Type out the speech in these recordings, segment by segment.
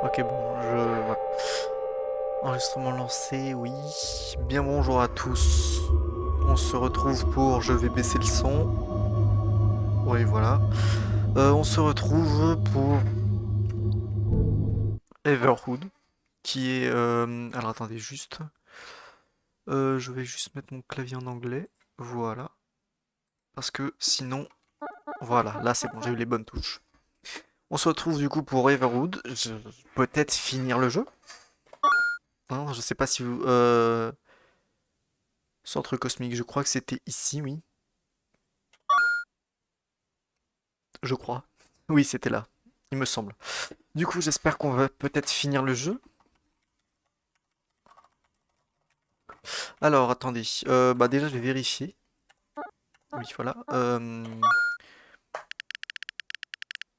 Ok, bon, voilà. Enregistrement lancé, oui. Bien bonjour à tous. On se retrouve pour... Je vais baisser le son. Oui, voilà. On se retrouve pour Everhood, qui est... Alors attendez, juste... je vais juste mettre mon clavier en anglais. Voilà. Parce que sinon... Voilà, là c'est bon, j'ai eu les bonnes touches. On se retrouve du coup pour Everwood. Peut-être finir le jeu. Hein, je sais pas si vous... Centre cosmique, je crois que c'était ici, oui. Je crois. Oui, c'était là. Il me semble. Du coup, j'espère qu'on va peut-être finir le jeu. Alors, attendez. Bah déjà, je vais vérifier. Oui, voilà.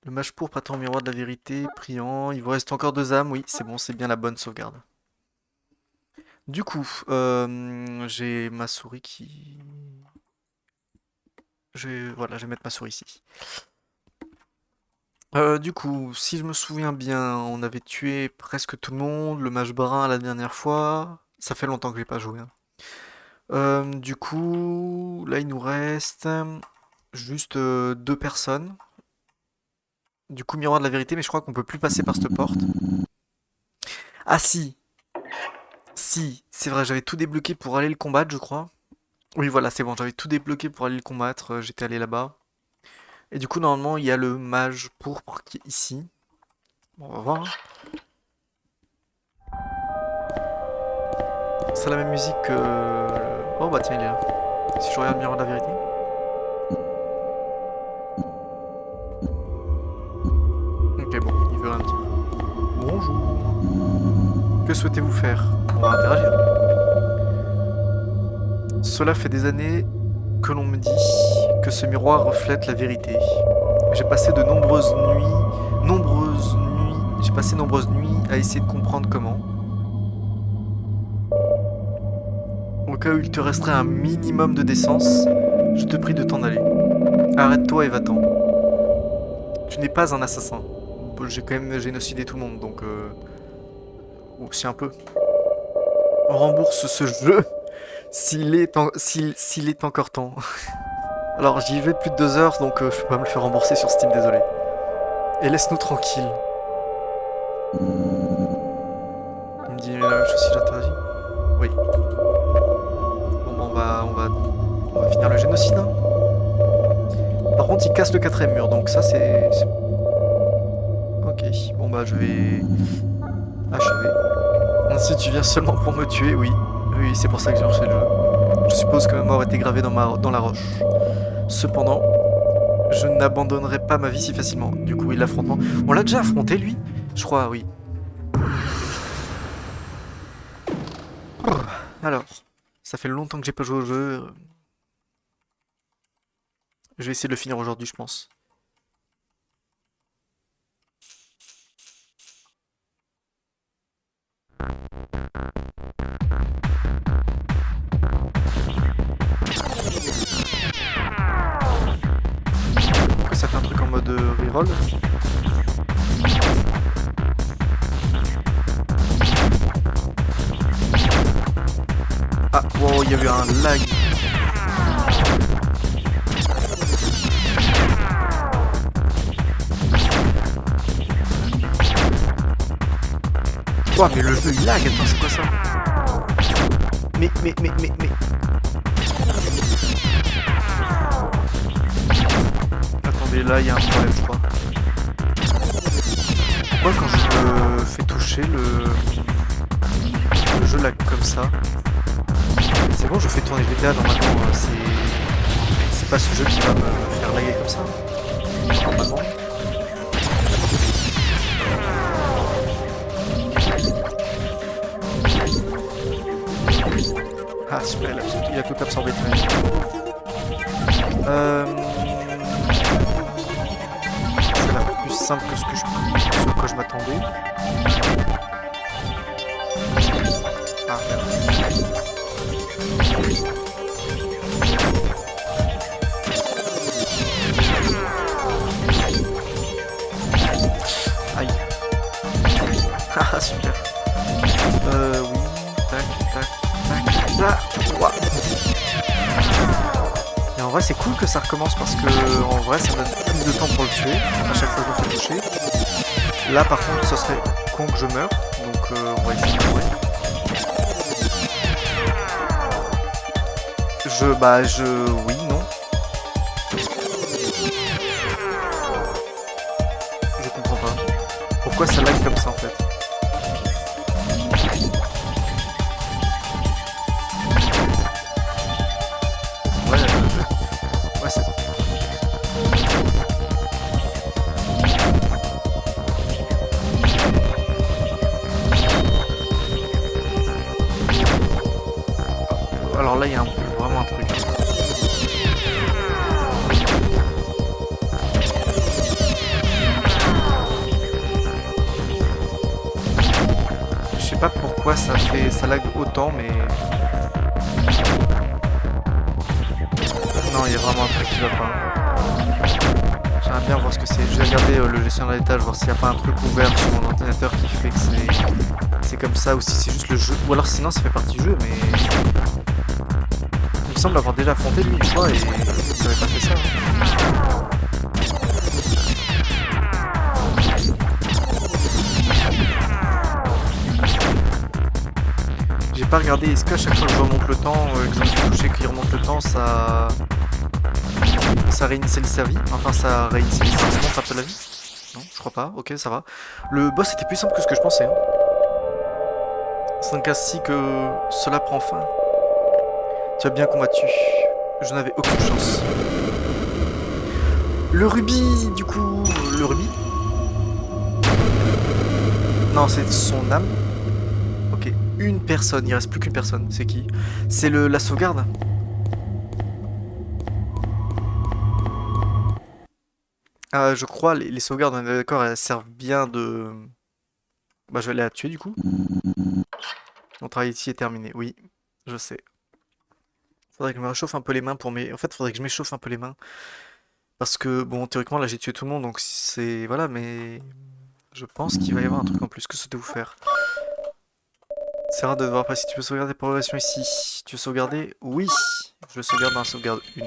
Le mage pourpre attend au miroir de la vérité, priant. Il vous reste encore deux âmes. Oui, c'est bon, c'est bien la bonne sauvegarde. Du coup, j'ai ma souris qui... Voilà, je vais mettre ma souris ici. Du coup, si je me souviens bien, on avait tué presque tout le monde, le mage brun la dernière fois. Ça fait longtemps que j'ai pas joué, hein. Du coup, là il nous reste juste deux personnes. Du coup, miroir de la vérité, mais je crois qu'on peut plus passer par cette porte. Ah si, si, c'est vrai, j'avais tout débloqué pour aller le combattre, je crois. Oui, voilà, c'est bon, j'avais tout débloqué pour aller le combattre, j'étais allé là-bas. Et du coup, normalement, il y a le mage pourpre qui est ici. Bon, on va voir, hein. C'est la même musique que... Oh bah tiens, il est là. Si je regarde miroir de la vérité. Ok, bon, il veut rien me dire. Bonjour. Que souhaitez-vous faire? On va interagir. Cela fait des années que l'on me dit que ce miroir reflète la vérité. J'ai passé j'ai passé nombreuses nuits à essayer de comprendre comment. Au cas où il te resterait un minimum de décence, je te prie de t'en aller. Arrête-toi et va-t'en. Tu n'es pas un assassin. J'ai quand même génocidé tout le monde, donc aussi un peu. On rembourse ce jeu s'il est encore temps. Alors j'y vais plus de 2 heures, donc je peux pas me le faire rembourser sur Steam, désolé. Et laisse-nous tranquille. Il me dit la même chose si j'interagis. Oui. Bon, bah, on va finir le génocide, hein. Par contre, il casse le quatrième mur, donc ça Ok. Bon bah, je vais achever. Si tu viens seulement pour me tuer, oui. Oui, c'est pour ça que j'ai lancé le jeu. Je suppose que ma mort était gravée dans la roche. Cependant, je n'abandonnerai pas ma vie si facilement. Du coup, oui, l'affrontement. On l'a déjà affronté, lui? Je crois, oui. Alors, ça fait longtemps que j'ai pas joué au jeu. Je vais essayer de le finir aujourd'hui, je pense. Pourquoi ça fait un truc en mode reroll? Ah, wow, il y a eu un lag. Wow, mais le jeu il lag, attends, c'est quoi ça? Mais. Attendez, là il y a un problème, je crois. Pourquoi quand je me fais toucher, le jeu lag comme ça? C'est bon, je fais tourner GTA normalement, c'est pas ce jeu qui va me faire laguer comme ça. Normalement. Ah super, il a tout absorbé. Ça a l'air plus simple que ce que je m'attendais. Ah merde. Aïe. super. Oui. Tac, tac, tac. Là. Ouah. Et en vrai, c'est cool que ça recommence parce que en vrai, ça me donne plus de temps pour le tuer à chaque fois que je me fais toucher. Là, par contre, ce serait con que je meure. Donc, on va essayer de mourir. Oui, non. Je comprends pas. Pourquoi ça lag comme ça en fait? Ouais, ouais, c'est. Alors là, il y a vraiment un truc. Je sais pas pourquoi ça lag autant, mais non, il y a vraiment un truc qui va pas. J'aimerais bien voir ce que c'est. Je vais regarder le gestionnaire d'étage, voir s'il n'y a pas un truc ouvert sur mon ordinateur qui fait que c'est comme ça, ou si c'est juste le jeu. Ou alors sinon ça fait partie du jeu, mais il me semble avoir déjà affronté lui une fois et ça avait pas fait ça. J'ai pas regardé, est-ce qu'à chaque fois que je remonte le temps, que je me suis touché, qu'il remonte le temps, ça réinitialise sa vie? Enfin, ça réinitialise, ça remonte un peu la vie? Non, je crois pas, ok, ça va. Le boss était plus simple que ce que je pensais. Hein. C'est donc ainsi que cela prend fin. Tu as bien combattu. Je n'avais aucune chance. Le rubis, du coup... Le rubis? Non, c'est son âme. Ok, une personne, il reste plus qu'une personne. C'est qui? C'est la sauvegarde? Je crois, les sauvegardes, on est d'accord, elles servent bien de... Bah, je vais aller la tuer, du coup. Mon travail ici est terminé, oui, je sais. Faudrait que je me réchauffe un peu les mains pour mes... En fait, faudrait que je m'échauffe un peu les mains. Parce que, bon, théoriquement, là, j'ai tué tout le monde, donc c'est... Voilà, mais... Je pense qu'il va y avoir un truc en plus. Que souhaitez-vous faire? C'est rare de devoir passer. Tu peux sauvegarder progression ici. Tu veux sauvegarder? Oui. Je sauvegarde dans la sauvegarde 1.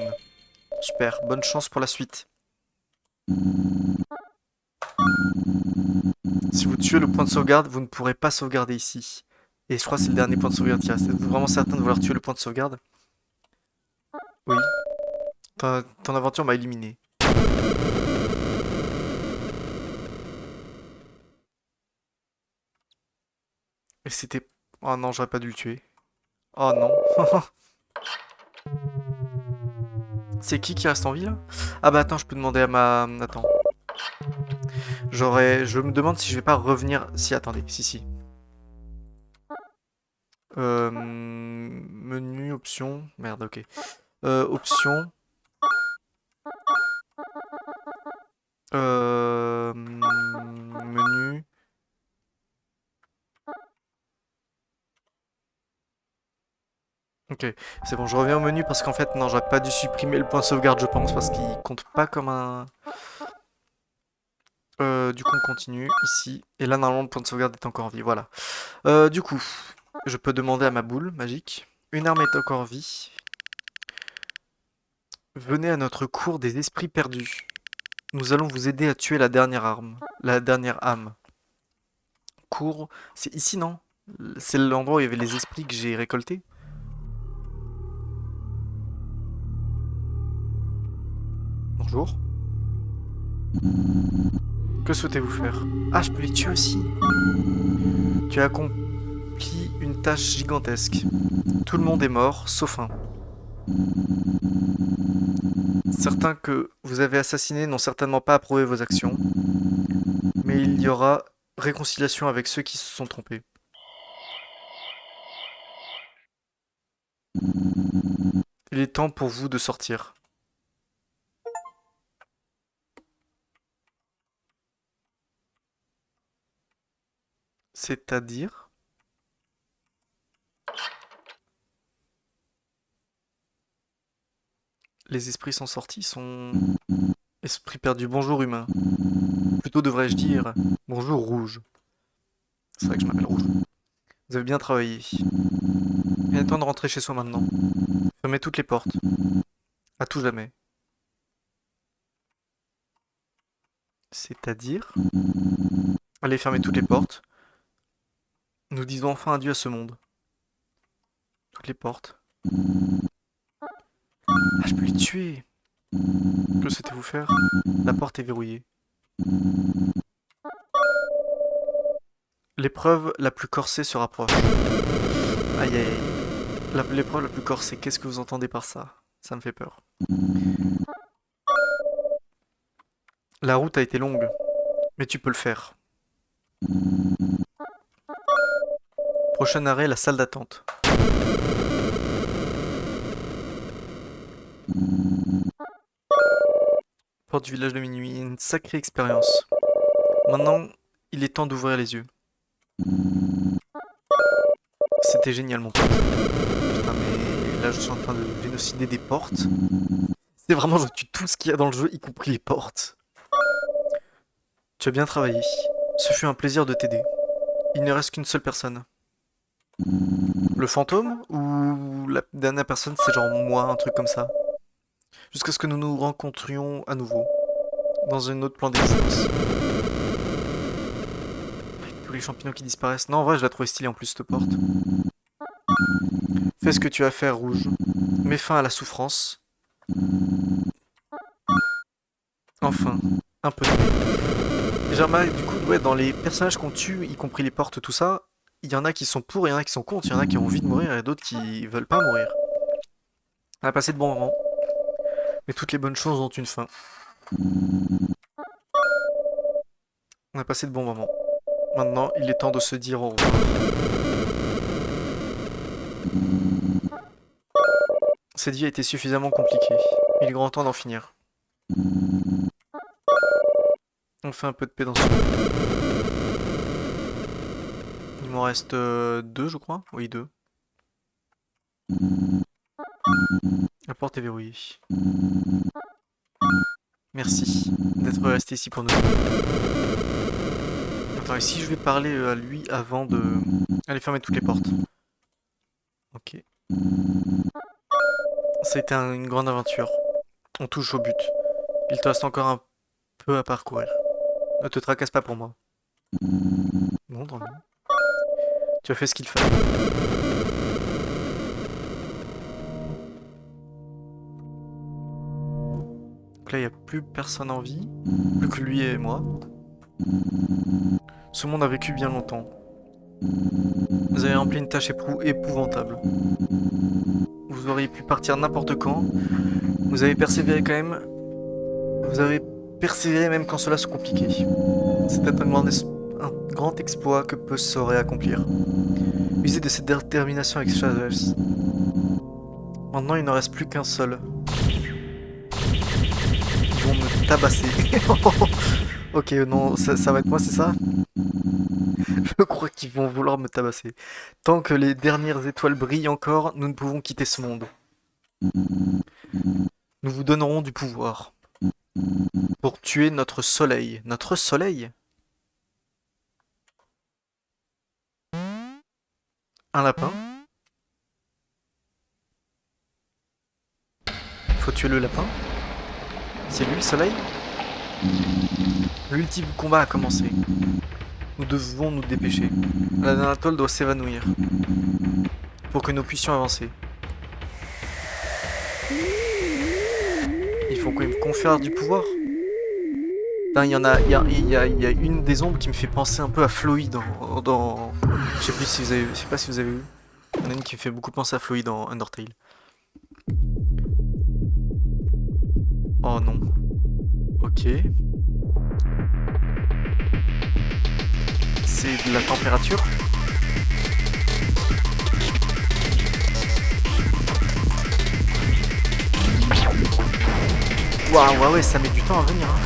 Super. Bonne chance pour la suite. Si vous tuez le point de sauvegarde, vous ne pourrez pas sauvegarder ici. Et je crois que c'est le dernier point de sauvegarde qui reste. Êtes-vous vraiment certain de vouloir tuer le point de sauvegarde? Oui. Ton aventure m'a éliminé. Et c'était... Oh non, j'aurais pas dû le tuer. Oh non. C'est qui reste en vie là? Ah bah attends, je peux demander à ma... Attends. Je me demande si je vais pas revenir... Si, attendez, si. Menu, option... Merde, ok. Option... Menu... Ok, c'est bon, je reviens au menu parce qu'en fait, non, j'aurais pas dû supprimer le point de sauvegarde, je pense, parce qu'il compte pas comme un... Du coup, on continue ici. Et là, normalement, le point de sauvegarde est encore en vie, voilà. Du coup, je peux demander à ma boule magique. Une arme est encore en vie. Venez à notre cours des esprits perdus. Nous allons vous aider à tuer la dernière arme. La dernière âme. Cours... C'est ici, non? C'est l'endroit où il y avait les esprits que j'ai récoltés? Bonjour. Que souhaitez-vous faire? Ah, je peux les tuer aussi. Tu as accompli une tâche gigantesque. Tout le monde est mort, sauf un. Certains que vous avez assassinés n'ont certainement pas approuvé vos actions, mais il y aura réconciliation avec ceux qui se sont trompés. Il est temps pour vous de sortir. C'est-à-dire... Les esprits sont sortis, sont... Esprits perdus. Bonjour humain. Plutôt devrais-je dire bonjour rouge. C'est vrai que je m'appelle Rouge. Vous avez bien travaillé. Il est temps de rentrer chez soi maintenant. Fermez toutes les portes. À tout jamais. C'est-à-dire? Allez, fermez toutes les portes. Nous disons enfin adieu à ce monde. Toutes les portes. Ah, je peux les tuer. Que souhaitez-vous faire? La porte est verrouillée. L'épreuve la plus corsée se rapproche. Aïe aïe aïe. L'épreuve la plus corsée, qu'est-ce que vous entendez par ça? Ça me fait peur. La route a été longue, mais tu peux le faire. Prochain arrêt, la salle d'attente. Porte du village de minuit, une sacrée expérience. Maintenant, il est temps d'ouvrir les yeux. C'était génial mon pote. Putain mais là je suis en train de génocider des portes. C'est vraiment je tue tout ce qu'il y a dans le jeu, y compris les portes. Tu as bien travaillé. Ce fut un plaisir de t'aider. Il ne reste qu'une seule personne. Le fantôme ou la dernière personne c'est genre moi, un truc comme ça. Jusqu'à ce que nous nous rencontrions à nouveau. Dans un autre plan d'existence. Avec tous les champignons qui disparaissent. Non en vrai je la trouvais stylée en plus cette porte. Fais ce que tu as à faire, Rouge. Mets fin à la souffrance. Enfin, un peu de paix. J'ai remarqué, du coup, ouais, dans les personnages qu'on tue, y compris les portes, tout ça, il y en a qui sont pour, il y en a qui sont contre, il y en a qui ont envie de mourir et d'autres qui veulent pas mourir. On a passé de bons moments, mais toutes les bonnes choses ont une fin. On a passé de bons moments. Maintenant, il est temps de se dire au revoir. Cette vie a été suffisamment compliquée. Il est grand temps d'en finir. On fait un peu de paix dans ce monde. Il m'en reste deux, je crois. Oui, deux. La porte est verrouillée. Merci d'être resté ici pour nous. Attends, et si je vais parler à lui avant de... Allez, fermer toutes les portes. Ok. Ça a été une grande aventure. On touche au but. Il te reste encore un peu à parcourir. Ne te tracasse pas pour moi. Non, tant mieux. Tu as fait ce qu'il fallait. Donc là, il n'y a plus personne en vie. Plus que lui et moi. Ce monde a vécu bien longtemps. Vous avez rempli une tâche épouvantable. Vous auriez pu partir n'importe quand. Vous avez persévéré quand même. Vous avez persévéré même quand cela se compliquait. C'était un grand exploit que peu sauraient accomplir. Usez de cette détermination avec sagesse. Maintenant, il n'en reste plus qu'un seul. Ils vont me tabasser. Ok, non, ça va être moi, c'est ça? Je crois qu'ils vont vouloir me tabasser. Tant que les dernières étoiles brillent encore, nous ne pouvons quitter ce monde. Nous vous donnerons du pouvoir. Pour tuer notre soleil. Notre soleil? Un lapin? Faut tuer le lapin? C'est lui le soleil? L'ultime combat a commencé. Nous devons nous dépêcher. La Anatole doit s'évanouir. Pour que nous puissions avancer. Il faut qu'on me confère du pouvoir. Putain, il y a une des ombres qui me fait penser un peu à Floyd dans... Je sais plus si vous avez... Je sais pas si vous avez vu. Il y en a une qui me fait beaucoup penser à Floyd dans Undertale. Oh non. Ok. C'est de la température. Waouh, ouais, ça met du temps à venir. Hein.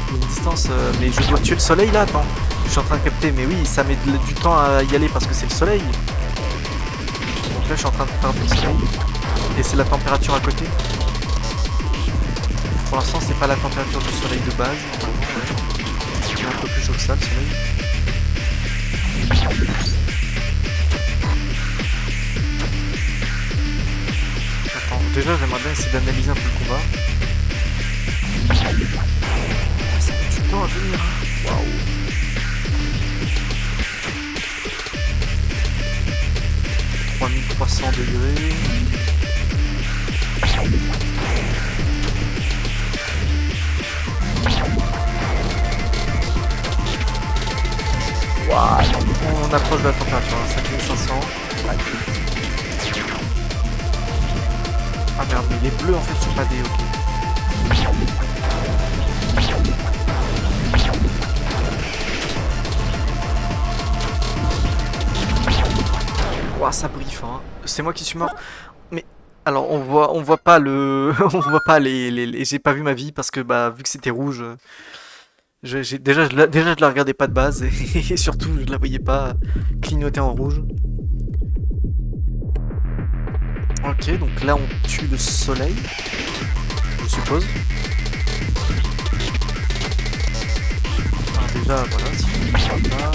Il y a une distance, mais je dois tuer le soleil là, attends. Je suis en train de capter, mais oui, ça met du temps à y aller parce que c'est le soleil. Donc là, je suis en train de perdre le soleil. Et c'est la température à côté. Pour l'instant, c'est pas la température du soleil de base. Ouais. Il est un peu plus chaud que ça, le soleil. déjà, j'aimerais bien essayer d'analyser un peu le combat. Ah, ça met du temps à venir. Hein. Waouh. 3300 degrés. Waouh. On approche de la température, hein, 5500. Ah merde, mais les bleus en fait c'est pas des ok. Ouah, ça briefe, hein. C'est moi qui suis mort. Mais alors on voit pas le, on voit pas j'ai pas vu ma vie parce que bah vu que c'était rouge, déjà je la regardais pas de base et surtout je la voyais pas clignoter en rouge. Ok, donc là on tue le soleil, je suppose. Alors déjà voilà, si je ne sais pas.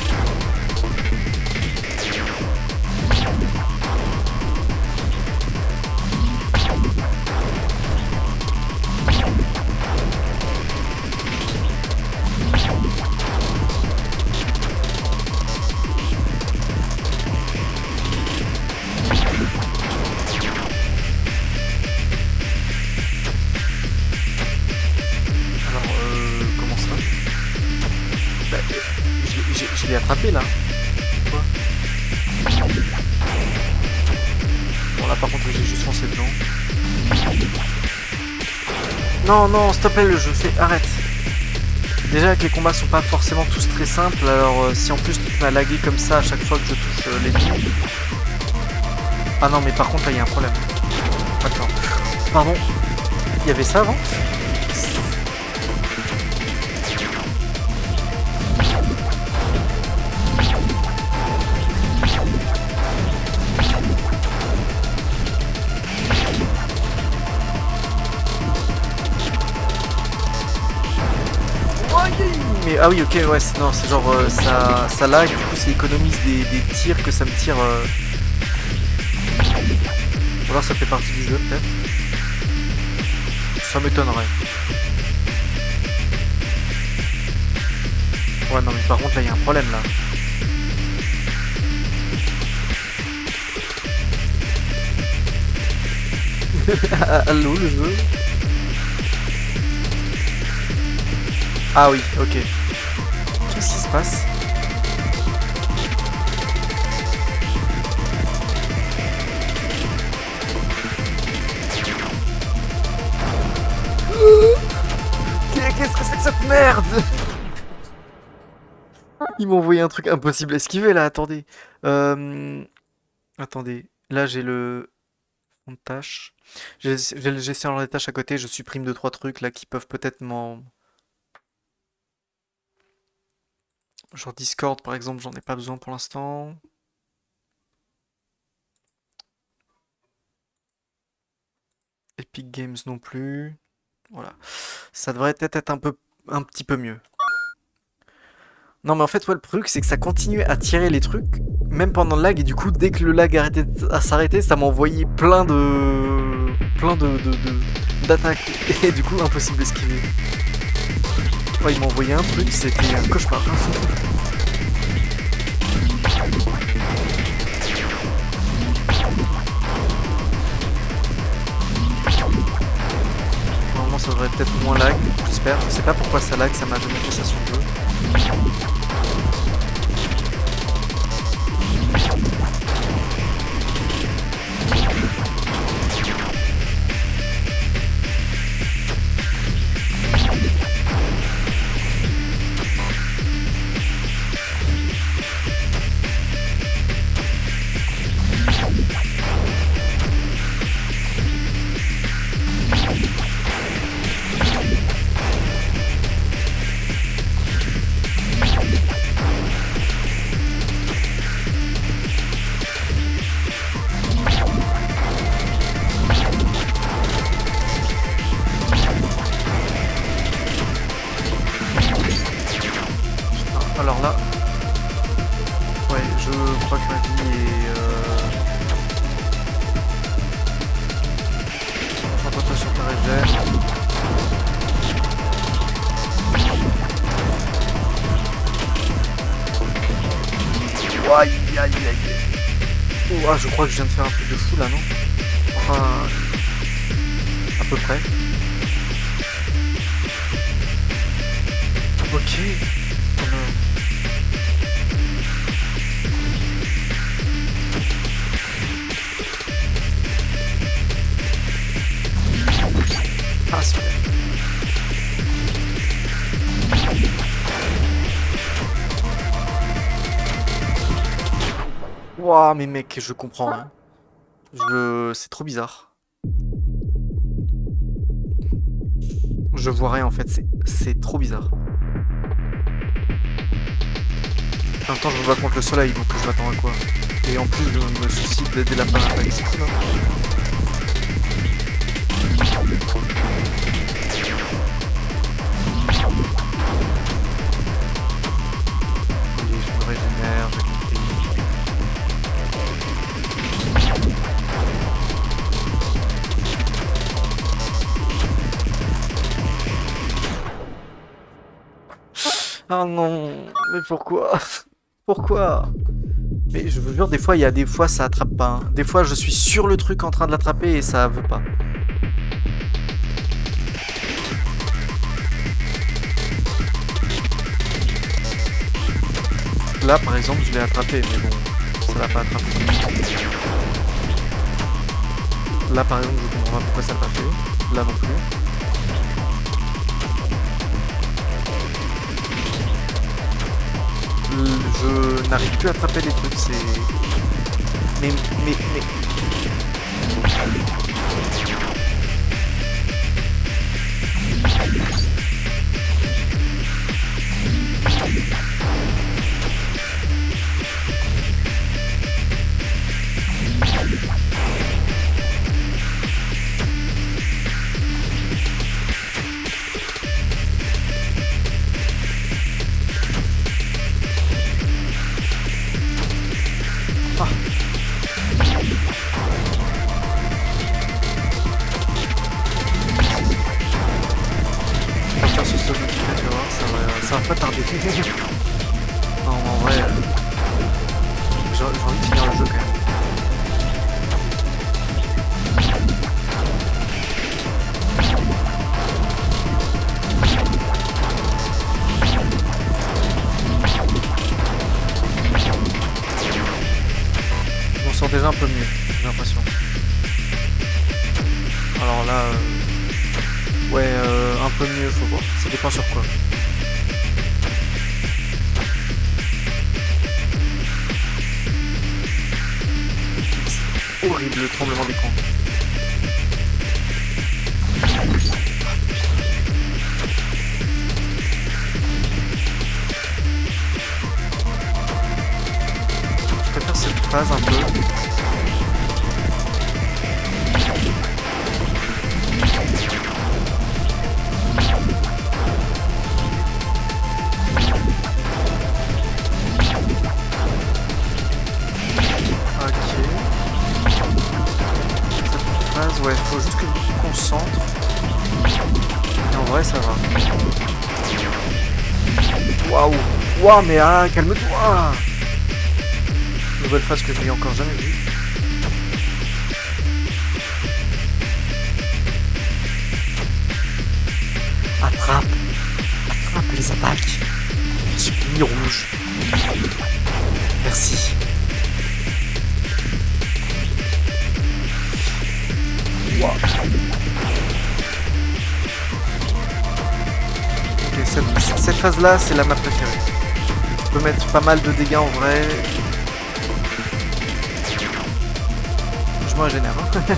Comment ça? Bah, je l'ai attrapé là. Quoi? Bon là par contre j'ai juste foncé dedans. Non, non, s'il te plaît le jeu, arrête. Déjà que les combats sont pas forcément tous très simples, alors si en plus tu te mets à laguer comme ça à chaque fois que je touche l'ennemi. Ah non mais par contre là il y a un problème. Attends. Pardon. Il y avait ça avant? Mais ah oui ok ouais non c'est genre ça lag du coup ça économise des tirs que ça me tire ou alors ça fait partie du jeu peut-être. Ça m'étonnerait. Ouais non mais par contre là il y a un problème là. Allô le jeu. Ah oui, ok. Qu'est-ce qui se passe? Qu'est-ce que c'est que cette merde? Ils m'ont envoyé un truc impossible à esquiver là, attendez. Attendez, là j'ai le fond de tâche. J'ai le gestionnaire des tâches à côté, je supprime 2-3 trucs là qui peuvent peut-être m'en... Genre Discord par exemple, j'en ai pas besoin pour l'instant. Epic Games non plus. Voilà. Ça devrait peut-être être un petit peu mieux. Non mais en fait ouais, le truc c'est que ça continuait à tirer les trucs même pendant le lag et du coup dès que le lag arrêtait à s'arrêter ça m'envoyait plein d'attaques et du coup impossible d'esquiver. Ouais il m'a envoyé un truc, c'était un cauchemar. Normalement ça devrait peut-être moins lag, j'espère. Je sais pas pourquoi ça lag, ça m'a jamais fait ça sur le jeu. Alors là, ouais, je crois que ma vie est... Aïe, aïe, aïe, aïe. Oh, ah, je crois que je viens de faire un truc de fou là, non? Enfin, à peu près. Ok. Ah, super. Ouah, mais mec, je comprends, hein. C'est trop bizarre. Je vois rien en fait, c'est trop bizarre. En même temps, je me bats contre le soleil, donc je m'attends à quoi? Et en plus, je me soucie des lapins à ici, là. Oui, je me régénère, j'ai compris. Ah non, mais pourquoi? Pourquoi? Mais je vous jure, des fois, il y a des fois, ça attrape pas, hein. Des fois, je suis sur le truc en train de l'attraper et ça veut pas. Là, par exemple, je l'ai attrapé, mais bon, ça l'a pas attrapé. Là, par exemple, je comprends pas pourquoi ça l'a pas fait. Là non plus. Je n'arrive plus à attraper les trucs, c'est... Mais... Ah. On va faire ce saut de tu vas voir, ça va pas tarder. Non, en vrai, j'ai envie de finir le jeu quand même. Je m'en sors déjà un peu mieux, j'ai l'impression. Alors là, ouais, un peu mieux, faut voir. Ça dépend sur quoi. Horrible le tremblement d'écran. Je préfère cette phase un peu. Ouais, faut juste que je me concentre. Et en vrai, ça va. Waouh! Waouh, mais ah, calme-toi! Nouvelle phase que je n'ai encore jamais vue. Attrape! Attrape les attaques! Je suis mis rouge. Merci. Wow. Ok, cette phase-là, c'est la map préférée. Tu peux mettre pas mal de dégâts en vrai. Je me régénère. Hein. Ok.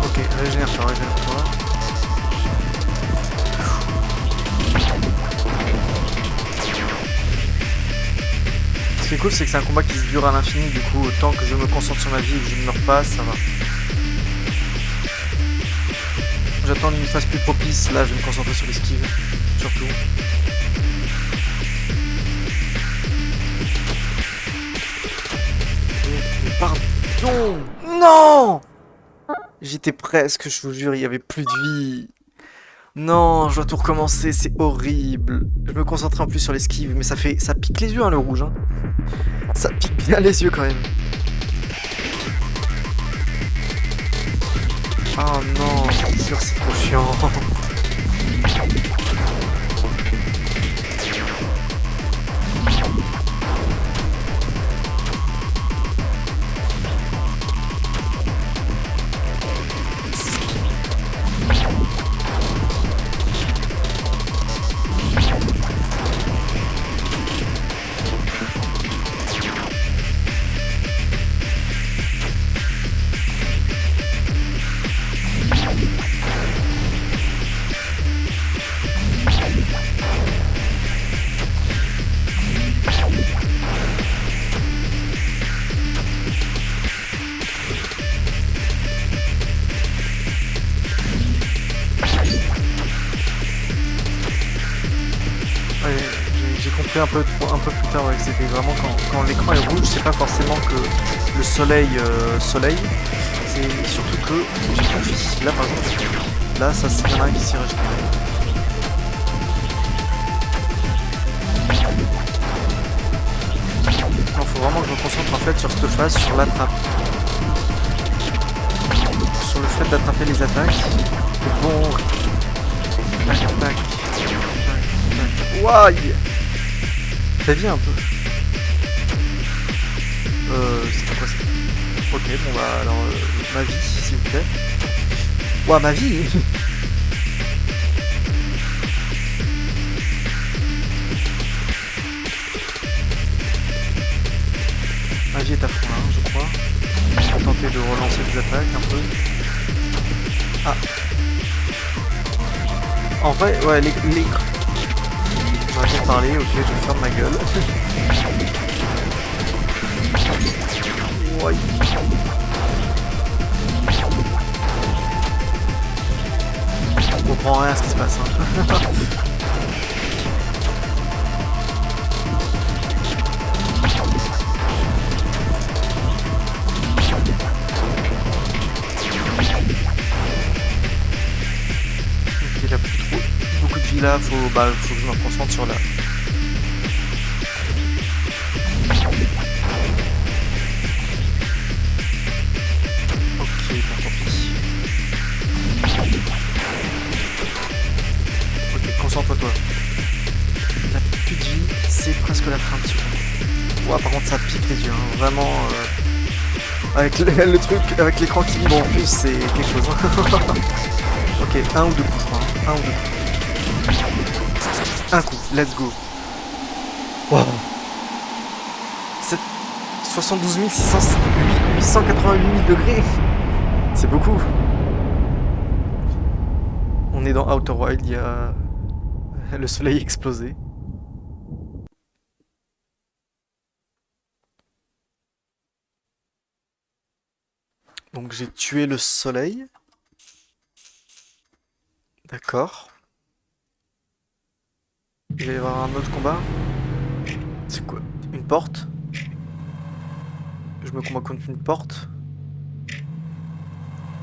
Ok, régénère-toi, régénère-toi. Ce qui est cool, c'est que c'est un combat qui se dure à l'infini, du coup, tant que je me concentre sur ma vie et que je ne meurs pas, ça va. J'attends une phase plus propice, là je vais me concentrer sur l'esquive, surtout. Mais pardon! Non! J'étais presque, je vous jure, il y avait plus de vie. Non, je dois tout recommencer, c'est horrible. Je me concentrais en plus sur l'esquive, mais ça pique les yeux, hein, le rouge. Hein. Ça pique bien les yeux quand même. Oh non, je te jure, c'est trop chiant. Ouais, j'ai compris un peu plus tard ouais, que c'était vraiment quand l'écran est rouge, c'est pas forcément que le soleil soleil, c'est surtout que j'ai confié. Là par exemple, là ça c'est un qui s'y régénère. Non, faut vraiment que je me concentre en fait sur cette phase, sur l'attrape. Sur le fait d'attraper les attaques. Et bon. Tac, tac, tac, tac. Ouaille! T'as vu un peu? C'était quoi ça? Ok, bon bah alors, ma vie, s'il vous plaît. Ouah, ma vie! Ma vie est à fond là, je crois. Je vais tenter de relancer des attaques un peu. Ah! En vrai, ouais, les... J'aurais bien parlé, ok, je ferme ma gueule. Ouais. Je comprends rien à ce qui se passe. Hein. Il a plus trop beaucoup de vie là, faut que je me concentre sur la. Ok, bon tant pis. Ok, concentre-toi. La plus de vie, c'est presque la fin de seconde. Ouah, par contre ça pique les yeux, hein. Vraiment. Avec le truc, avec l'écran qui vibre en plus, c'est quelque chose. Ok, un ou deux coups, je crois. Hein. Un ou deux coups. Un coup, let's go. Wow. 72 888 000 degrés. C'est beaucoup. On est dans Outer Wild, il y a le soleil explosé. Donc j'ai tué le soleil. D'accord. Il va y avoir un autre combat. C'est quoi? Une porte? Je me combats contre une porte.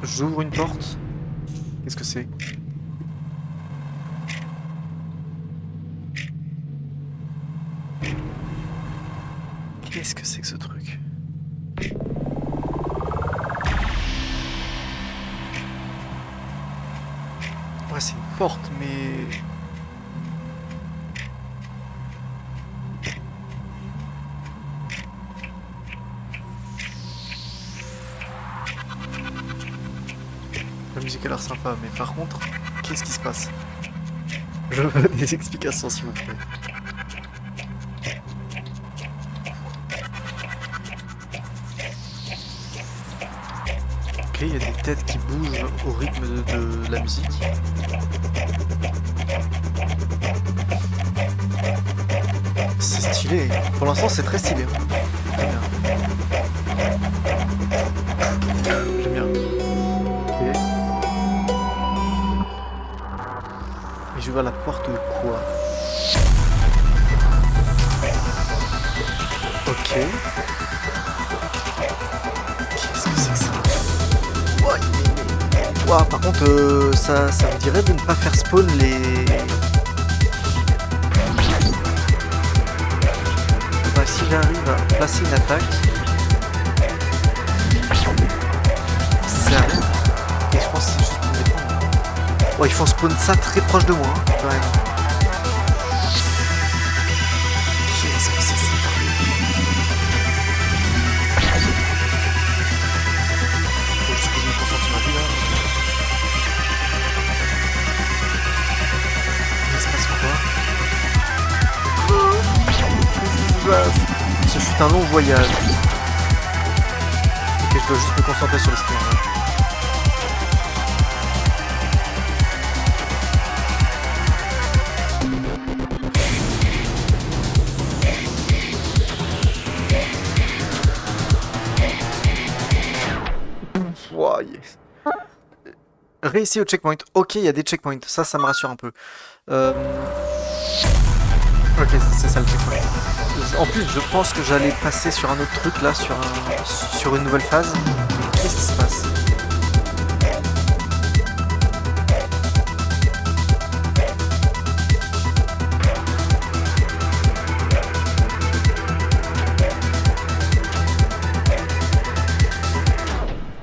J'ouvre une porte. Qu'est-ce que c'est? Qu'est-ce que c'est que ce truc? Ouais, c'est une porte, mais... La musique a l'air sympa, mais par contre, qu'est-ce qui se passe? Je veux des explications, s'il vous plaît. Ok, il y a des têtes qui bougent au rythme de la musique. C'est stylé. Pour l'instant, c'est très stylé. J'aime bien. J'aime bien. Ok. Et je vais à la porte de quoi? Ok. Qu'est-ce que c'est que ça? Ouais. Ouah, par contre, ça me dirait de ne pas faire spawn les... Bah, si j'arrive à placer une attaque... C'est rien. Et je pense que c'est juste pour me défendre. Ouais, il faut spawn ça très proche de moi, hein, quand même. Qu'est-ce que c'est ça? Faut juste que je me concentre sur ma vie, là. Il se passe quoi? Ce fut un long voyage. Ok, je dois juste me concentrer sur les skills. Wow, yes. Réussi au checkpoint. Ok, il y a des checkpoints. Ça me rassure un peu. Ok, c'est ça le checkpoint. En plus, je pense que j'allais passer sur un autre truc là, sur une nouvelle phase. Qu'est-ce qui se passe?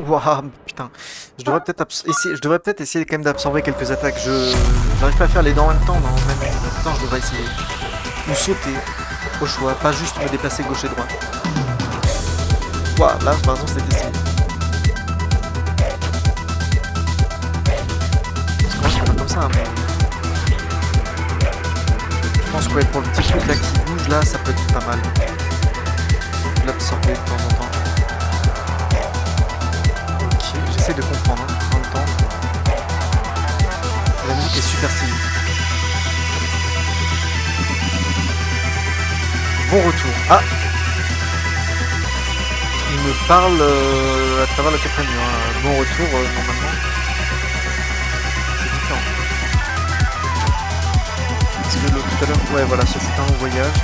Waouh, putain. Je devrais peut-être essayer quand même d'absorber quelques attaques. J'arrive pas à faire les dents en même temps, non, en même temps, je devrais essayer. Ou sauter, au choix, pas juste me déplacer gauche et droite. Waouh, là, par exemple, c'était essayé. Parce que moi, je fais pas comme ça, hein, mais... Je pense que ouais, pour le petit truc là qui bouge, là, ça peut être pas mal. L'absorber de temps en temps. J'essaie de comprendre hein, en même temps. La musique est super stylée. Bon retour. Ah, il me parle à travers le quatrième mur. Hein. Bon retour, normalement. C'est différent. Parce que l'autre tout à l'heure... Ouais, voilà, ce fut un long voyage.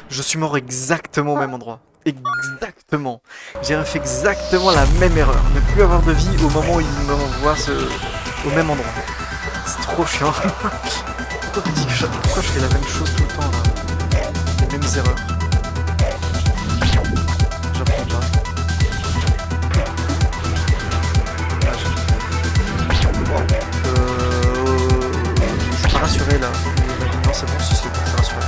Je suis mort exactement au même endroit. Exactement. J'ai refait exactement la même erreur. Ne plus avoir de vie au moment où il m'envoie au même endroit. C'est trop chiant. Pourquoi je fais la même chose tout le temps là? Les mêmes erreurs. J'apprends pas. Je suis pas rassuré là. Non, c'est bon, si c'est bon, je suis rassuré.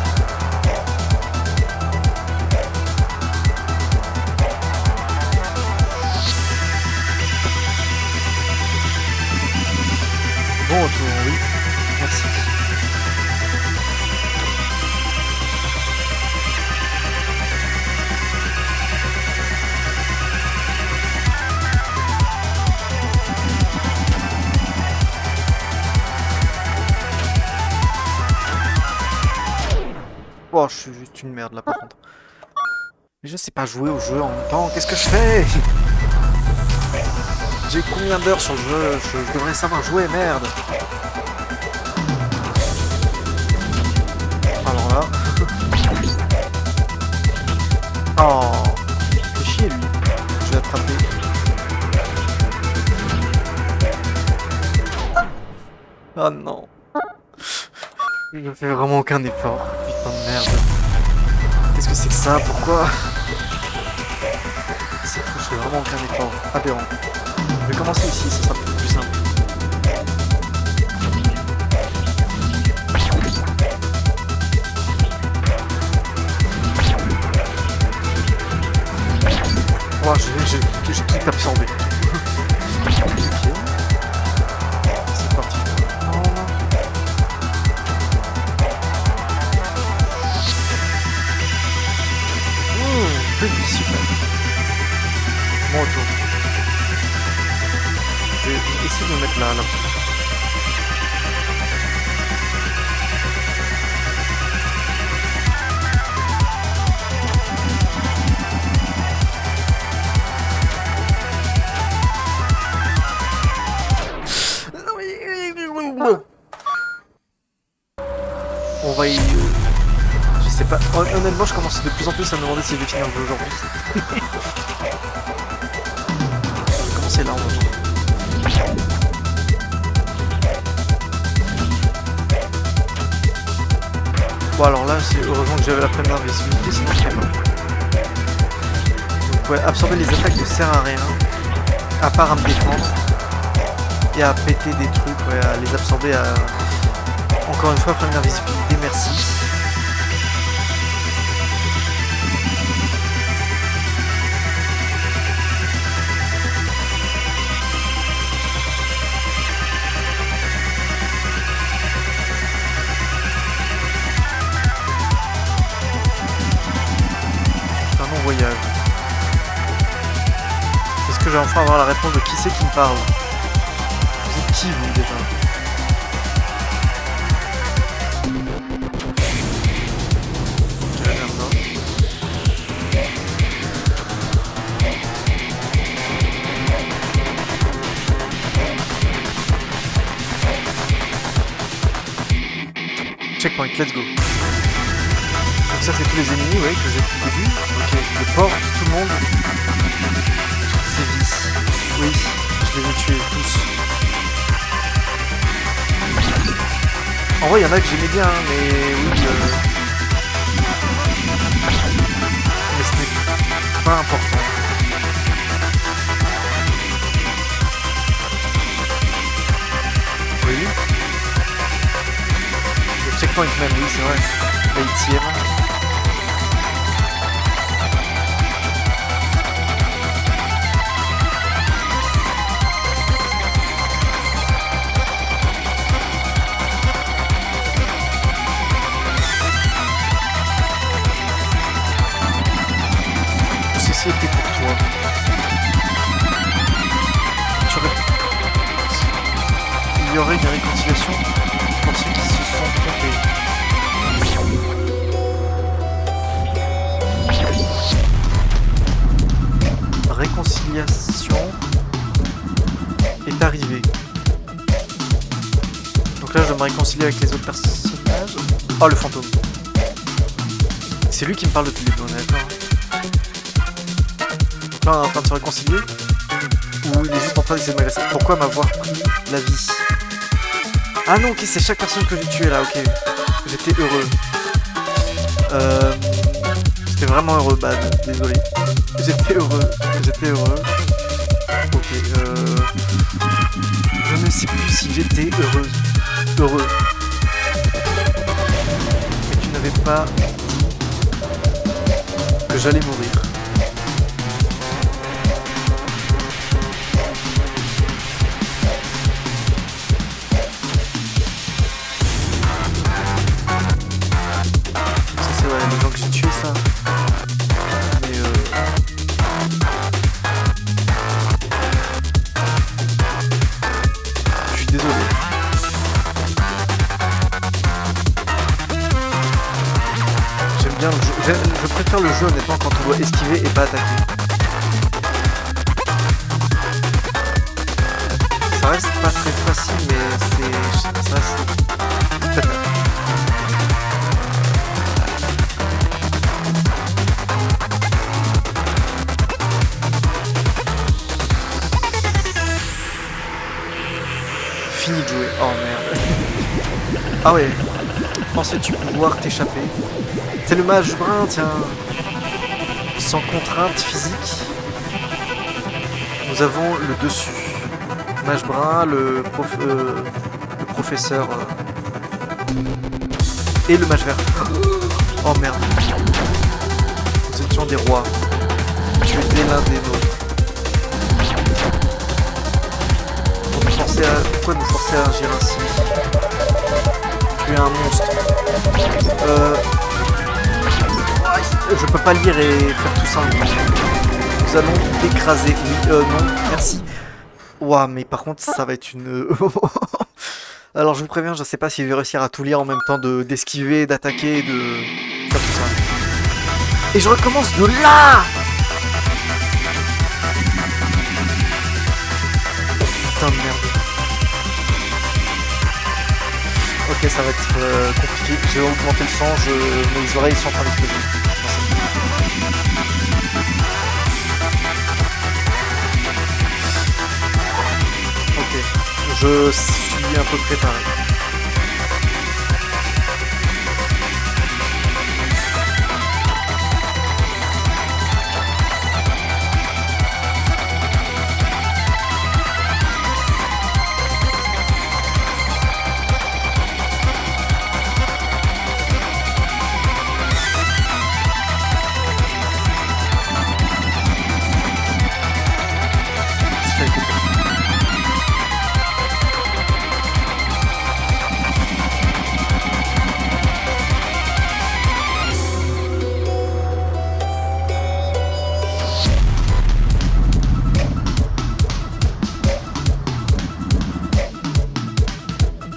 Bon retour, oui. Merci. Oh, je suis juste une merde là par contre. Mais je sais pas jouer au jeu en même temps, qu'est-ce que je fais? J'ai combien d'heures sur le jeu? Je devrais savoir jouer, merde. Alors là... Oh, fait chier lui. Je vais attraper. Oh non. Je fais vraiment aucun effort. Putain de merde. Qu'est-ce que c'est que ça? Pourquoi? C'est fou, je fais vraiment aucun effort. Aberrant. Je vais commencer ici, ce sera plus simple. Oh, j'ai tout absorbé. Ok. C'est parti. Plus super. Bon retour. Je vais essayer de me mettre là. va y... Je sais pas. Honnêtement, je commence de plus en plus à me demander si je vais finir le jeu aujourd'hui. Je vais commencer là en moment. Bon alors là, c'est heureusement que j'avais la première visibilité, sinon je serais mort. Donc ouais, absorber les attaques ne sert à rien, à part à me défendre et à péter des trucs, ouais, à les absorber à... Encore une fois, première visibilité, merci. Voyage. Est-ce que je vais enfin avoir la réponse de qui c'est qui me parle? Vous êtes qui vous déjà? Ok, merde. Checkpoint, let's go. Donc ça c'est tous les ennemis, ouais, que j'ai depuis le début. Ok, les portes, tout le monde. Toutes ces vis. Oui, je les ai tués tous. En vrai, il y en a que j'aimais bien, mais oui. Mais ce n'est pas important. Oui. Le checkpoint même, oui, c'est vrai. Là, il tire. Ceci était pour toi. Il y aurait une réconciliation pour ceux qui se sont trompés. Réconciliation est arrivée. Donc là, je dois me réconcilier avec les autres personnages. Oh, le fantôme. C'est lui qui me parle depuis le début, on est d'accord. Donc là, on est en train de se réconcilier. Ou il est juste en train d'essayer de m'agresser. Pourquoi m'avoir pris la vie? Ah non, ok, c'est chaque personne que j'ai tué là, ok. J'étais heureux. J'étais vraiment heureux, bad, désolé. J'étais heureux. Ok, je ne sais plus si j'étais heureux. Mais tu n'avais pas dit que j'allais mourir. Ça c'est ouais, les gens que j'ai tués ça. Mais je suis désolé. J'aime bien le jeu. Je préfère le jeu honnêtement quand on doit esquiver et pas attaquer. Ça reste pas très facile mais ça reste très bien. Fini de jouer. Oh merde. Ah ouais. Pensais-tu pouvoir t'échapper? C'est le mage brun, tiens. Sans contrainte physique. Nous avons le dessus. Mage brun, le professeur et le mage vert. Oh merde. Nous étions des rois. Tu étais l'un des nôtres. Pourquoi nous forcer à agir ainsi? Tu es un monstre. Je peux pas lire et faire tout ça. Nous allons t'écraser. Oui, non, merci. Ouah, mais par contre, ça va être une... Alors, je vous préviens, je sais pas si je vais réussir à tout lire en même temps d'esquiver, d'attaquer, de faire tout ça. Et je recommence de là! Putain de merde. Ok, ça va être compliqué. J'ai augmenté le son, mes oreilles sont en train d'exploser. Non, ok, je suis un peu préparé. Cela a été fait.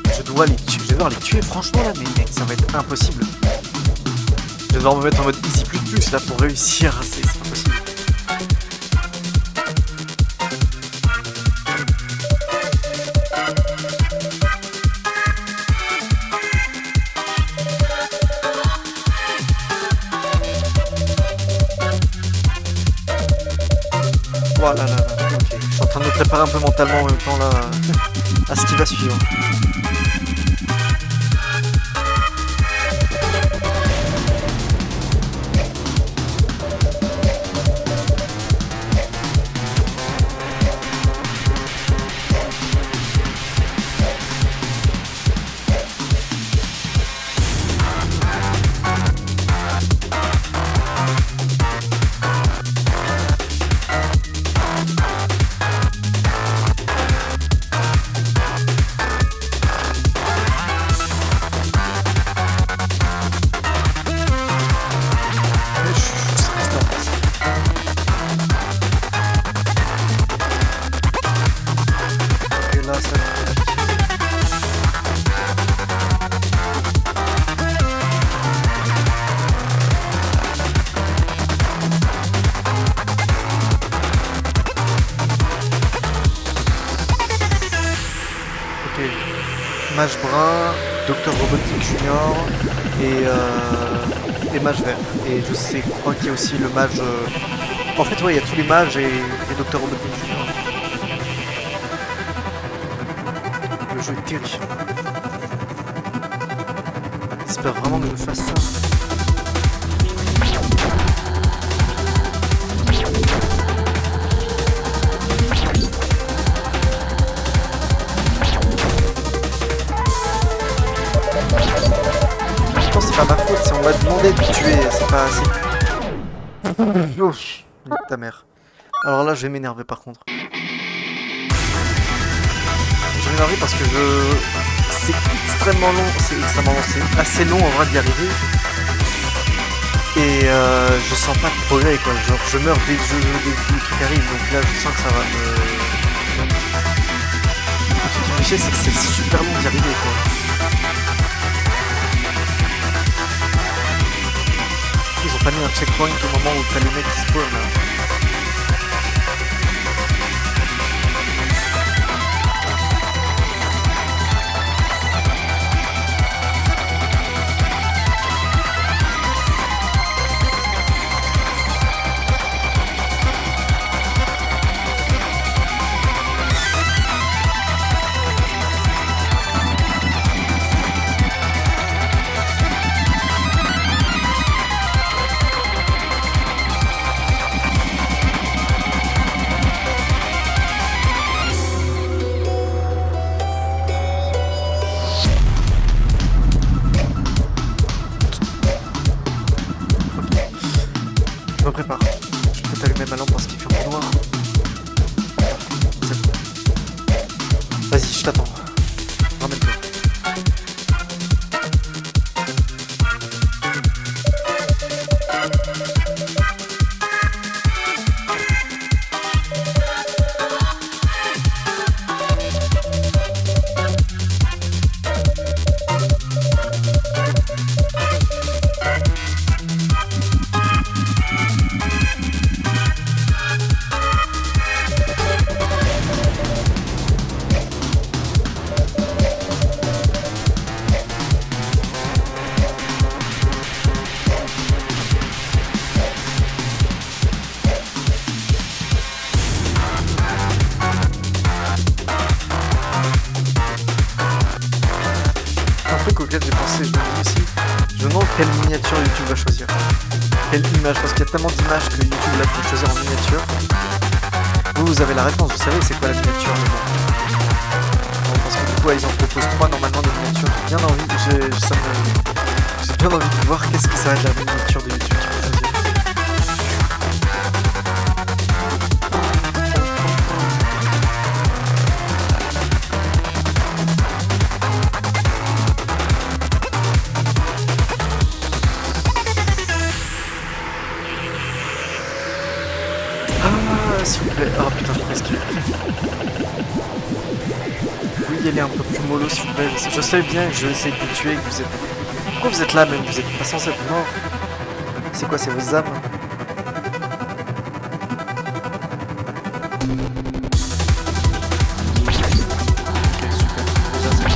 Je vais devoir les tuer, franchement là, mais mec, ça va être impossible. Je vais devoir me mettre en mode easy plus là pour réussir, c'est pas possible. Voilà, là, ok. Je suis en train de me préparer un peu mentalement en même temps là à ce qui va suivre. Et là, ça va être ok. Mage brun, Docteur Robotique Junior et Mage vert. Et je sais, je crois qu'il y a aussi le mage. En fait, ouais, il y a tous les mages et Docteur Robotique Junior. Le jeu est terrifiant. J'espère vraiment que je fasse ça. Je pense que c'est pas ma faute, c'est on m'a demandé de tuer, c'est pas assez. Ouf, ta mère. Alors là, je vais m'énerver par contre. Je vais m'énerver parce que c'est extrêmement long, c'est assez long en vrai d'y arriver. Et je sens pas de progrès quoi, genre je meurs dès que le truc arrive, donc là je sens que ça va me... Le truc qui me fait c'est que c'est super long d'y arriver quoi. Ils ont pas mis un checkpoint au moment où t'as les mecs qui spawnent là. Je me prépare. Je peux t'allumer ma lampe parce qu'il fait un peu noir. C'est bon. Vas-y, je t'attends. Ramène-toi. laquelle j'ai pensé, je me dis aussi, je me demande quelle miniature YouTube va choisir. Quelle image, parce qu'il y a tellement d'images que YouTube l'a pu choisir en miniature. Vous avez la réponse, vous savez c'est quoi la miniature, mais bon. Bon, parce que du coup, ils en proposent 3 normalement des miniatures. J'ai bien envie, j'ai bien envie de voir qu'est-ce que ça va être la miniature de YouTube qu'ils vont choisir. Ah, s'il vous plaît. Oh putain, je peux esquiver. Oui, y aller un peu plus mollo, s'il vous plaît. Je sais bien que je vais essayer de vous tuer, que vous êtes... Pourquoi vous êtes là même? Vous êtes pas censé être mort. C'est quoi, c'est vos âmes? Ok, super. Déjà, c'est bon.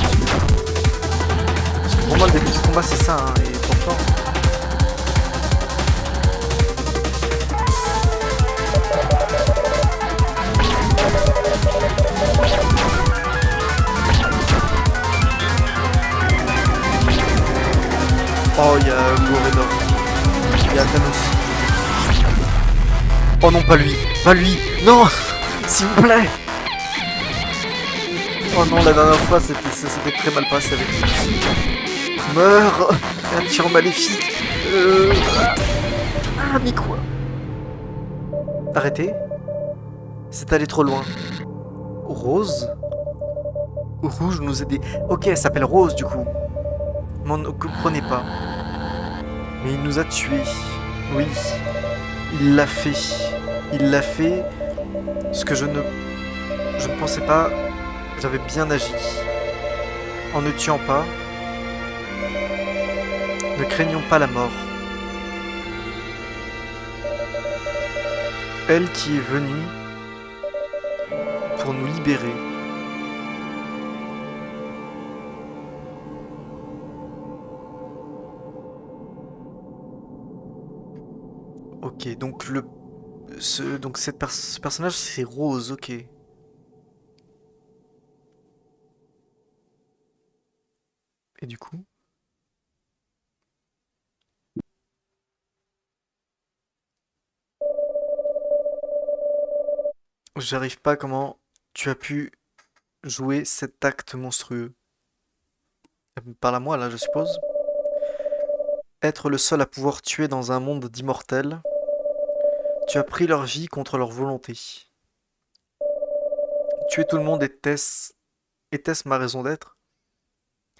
Parce que pour moi, le début du combat, c'est ça, hein, et pourtant... Oh, il y a Goredor. Il y a Thanos. Oh non, pas lui. Pas lui. Non. S'il vous plaît. Oh non, la dernière fois, c'était très mal passé avec lui. Meurs. Un tir maléfique. Ah, mais quoi? Arrêtez. C'est allé trop loin. Rose? Rouge nous aidait. Ok, elle s'appelle Rose du coup. Mais on ne comprenait pas. Mais il nous a tués. Oui. Il l'a fait. Il l'a fait. Ce que je ne pensais pas. J'avais bien agi. En ne tuant pas. Ne craignons pas la mort. Elle qui est venue pour nous libérer. Ok, donc ce personnage c'est Rose, ok. Et du coup, j'arrive pas comment tu as pu jouer cet acte monstrueux. Parle à moi là, je suppose. Être le seul à pouvoir tuer dans un monde d'immortels. Tu as pris leur vie contre leur volonté. Tuer tout le monde était-ce ma raison d'être?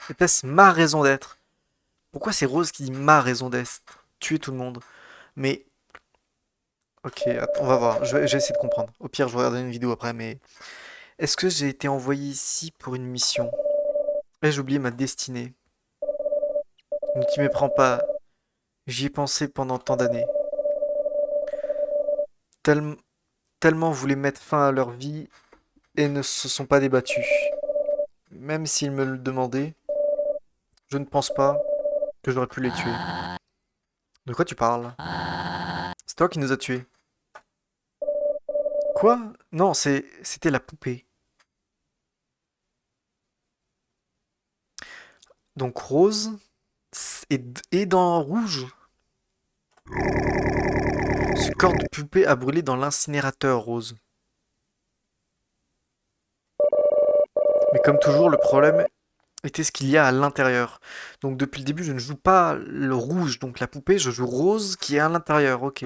Était-ce ma raison d'être? Pourquoi c'est Rose qui dit ma raison d'être? Tuer tout le monde. Mais, ok, attends, on va voir. Je vais essayer de comprendre. Au pire, je regarderai une vidéo après, mais... Est-ce que j'ai été envoyé ici pour une mission? Ai-je oublié ma destinée? Ne t'y méprends pas. J'y ai pensé pendant tant d'années. Tel- Tellement voulaient mettre fin à leur vie et ne se sont pas débattus. Même s'ils me le demandaient, je ne pense pas que j'aurais pu les tuer. De quoi tu parles? C'est toi qui nous as tués. Quoi? Non, c'était la poupée. Donc Rose est dans rouge. Ce corps de poupée a brûlé dans l'incinérateur, Rose. Mais comme toujours, le problème était ce qu'il y a à l'intérieur. Donc depuis le début, je ne joue pas le rouge, donc la poupée, je joue Rose qui est à l'intérieur, ok.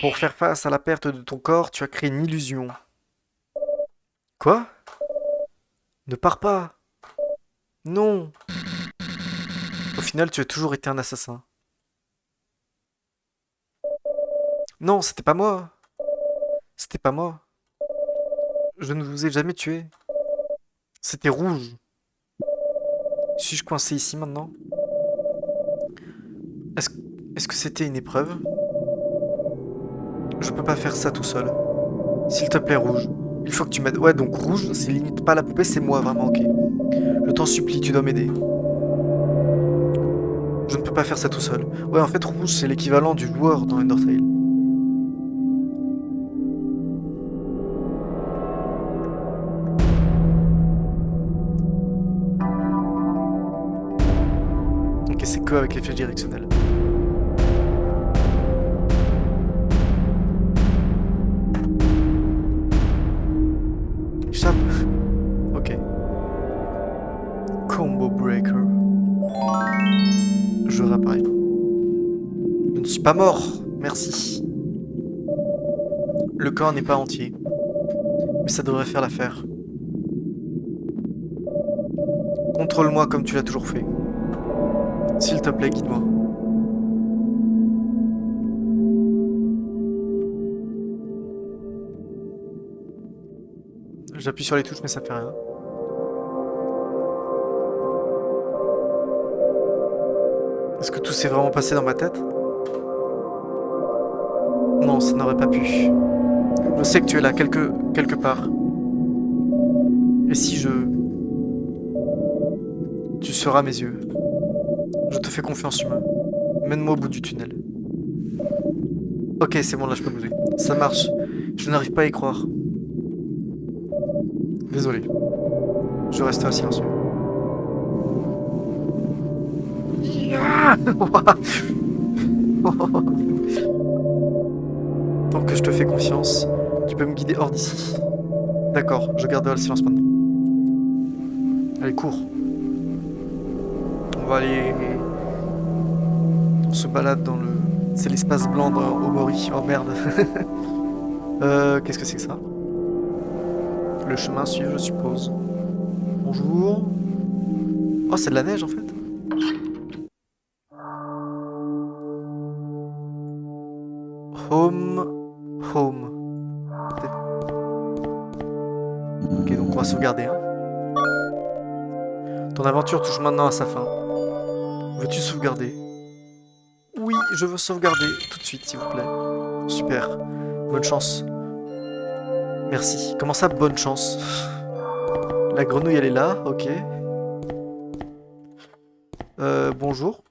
Pour faire face à la perte de ton corps, tu as créé une illusion. Quoi? Ne pars pas. Non. Au final, tu as toujours été un assassin. Non, c'était pas moi. C'était pas moi. Je ne vous ai jamais tué. C'était rouge. Suis-je coincé ici maintenant? Est-ce est-ce que c'était une épreuve? Je peux pas faire ça tout seul. S'il te plaît, rouge. Il faut que tu m'aides. Ouais, donc rouge, c'est limite pas la poupée, c'est moi, vraiment, ok. Je t'en supplie, tu dois m'aider. Je ne peux pas faire ça tout seul. Ouais, en fait, rouge, c'est l'équivalent du joueur dans Undertale. c'est que avec les flèches directionnelles. Échappe. Ok. Combo breaker. Je réapparais. Je ne suis pas mort. Merci. Le corps n'est pas entier. Mais ça devrait faire l'affaire. Contrôle-moi comme tu l'as toujours fait. S'il te plaît, guide-moi. J'appuie sur les touches, mais ça fait rien. Est-ce que tout s'est vraiment passé dans ma tête? Non, ça n'aurait pas pu. Je sais que tu es là, quelque part. Et si je... Tu seras à mes yeux. Je te fais confiance, humain. Mène-moi au bout du tunnel. Ok, c'est bon, là je peux bouger. Ça marche. Je n'arrive pas à y croire. Désolé. Je resterai silencieux. Tant que je te fais confiance, tu peux me guider hors d'ici. D'accord, je garderai le silence maintenant. Allez, cours. On va aller... On se balade dans le... C'est l'espace blanc d'Omori. Oh merde. Qu'est-ce que c'est que ça? Le chemin à suivre, je suppose. Bonjour. Oh, c'est de la neige en fait. Home. Home. Ok, donc on va sauvegarder. Hein. Ton aventure touche maintenant à sa fin. Veux-tu sauvegarder? Oui, je veux sauvegarder tout de suite, s'il vous plaît. Super. Bonne chance. Merci. Comment ça, bonne chance? La grenouille, elle est là, ok. Bonjour.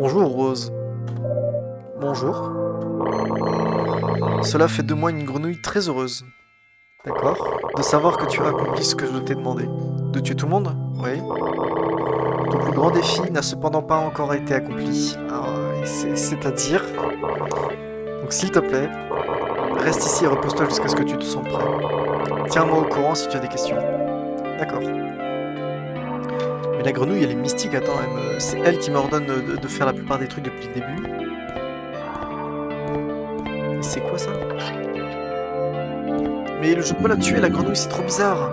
Bonjour, Rose. Bonjour. Cela fait de moi une grenouille très heureuse. D'accord. De savoir que tu as accompli ce que je t'ai demandé. De tuer tout le monde? Oui. Ton plus grand défi n'a cependant pas encore été accompli. C'est-à-dire... Donc s'il te plaît, reste ici et repose-toi jusqu'à ce que tu te sens prêt. Tiens-moi au courant si tu as des questions. D'accord. Mais la grenouille, elle est mystique, attends, c'est elle qui m'ordonne de faire la plupart des trucs depuis le début. Et c'est quoi ça? Mais je peux la tuer, la grenouille, c'est trop bizarre.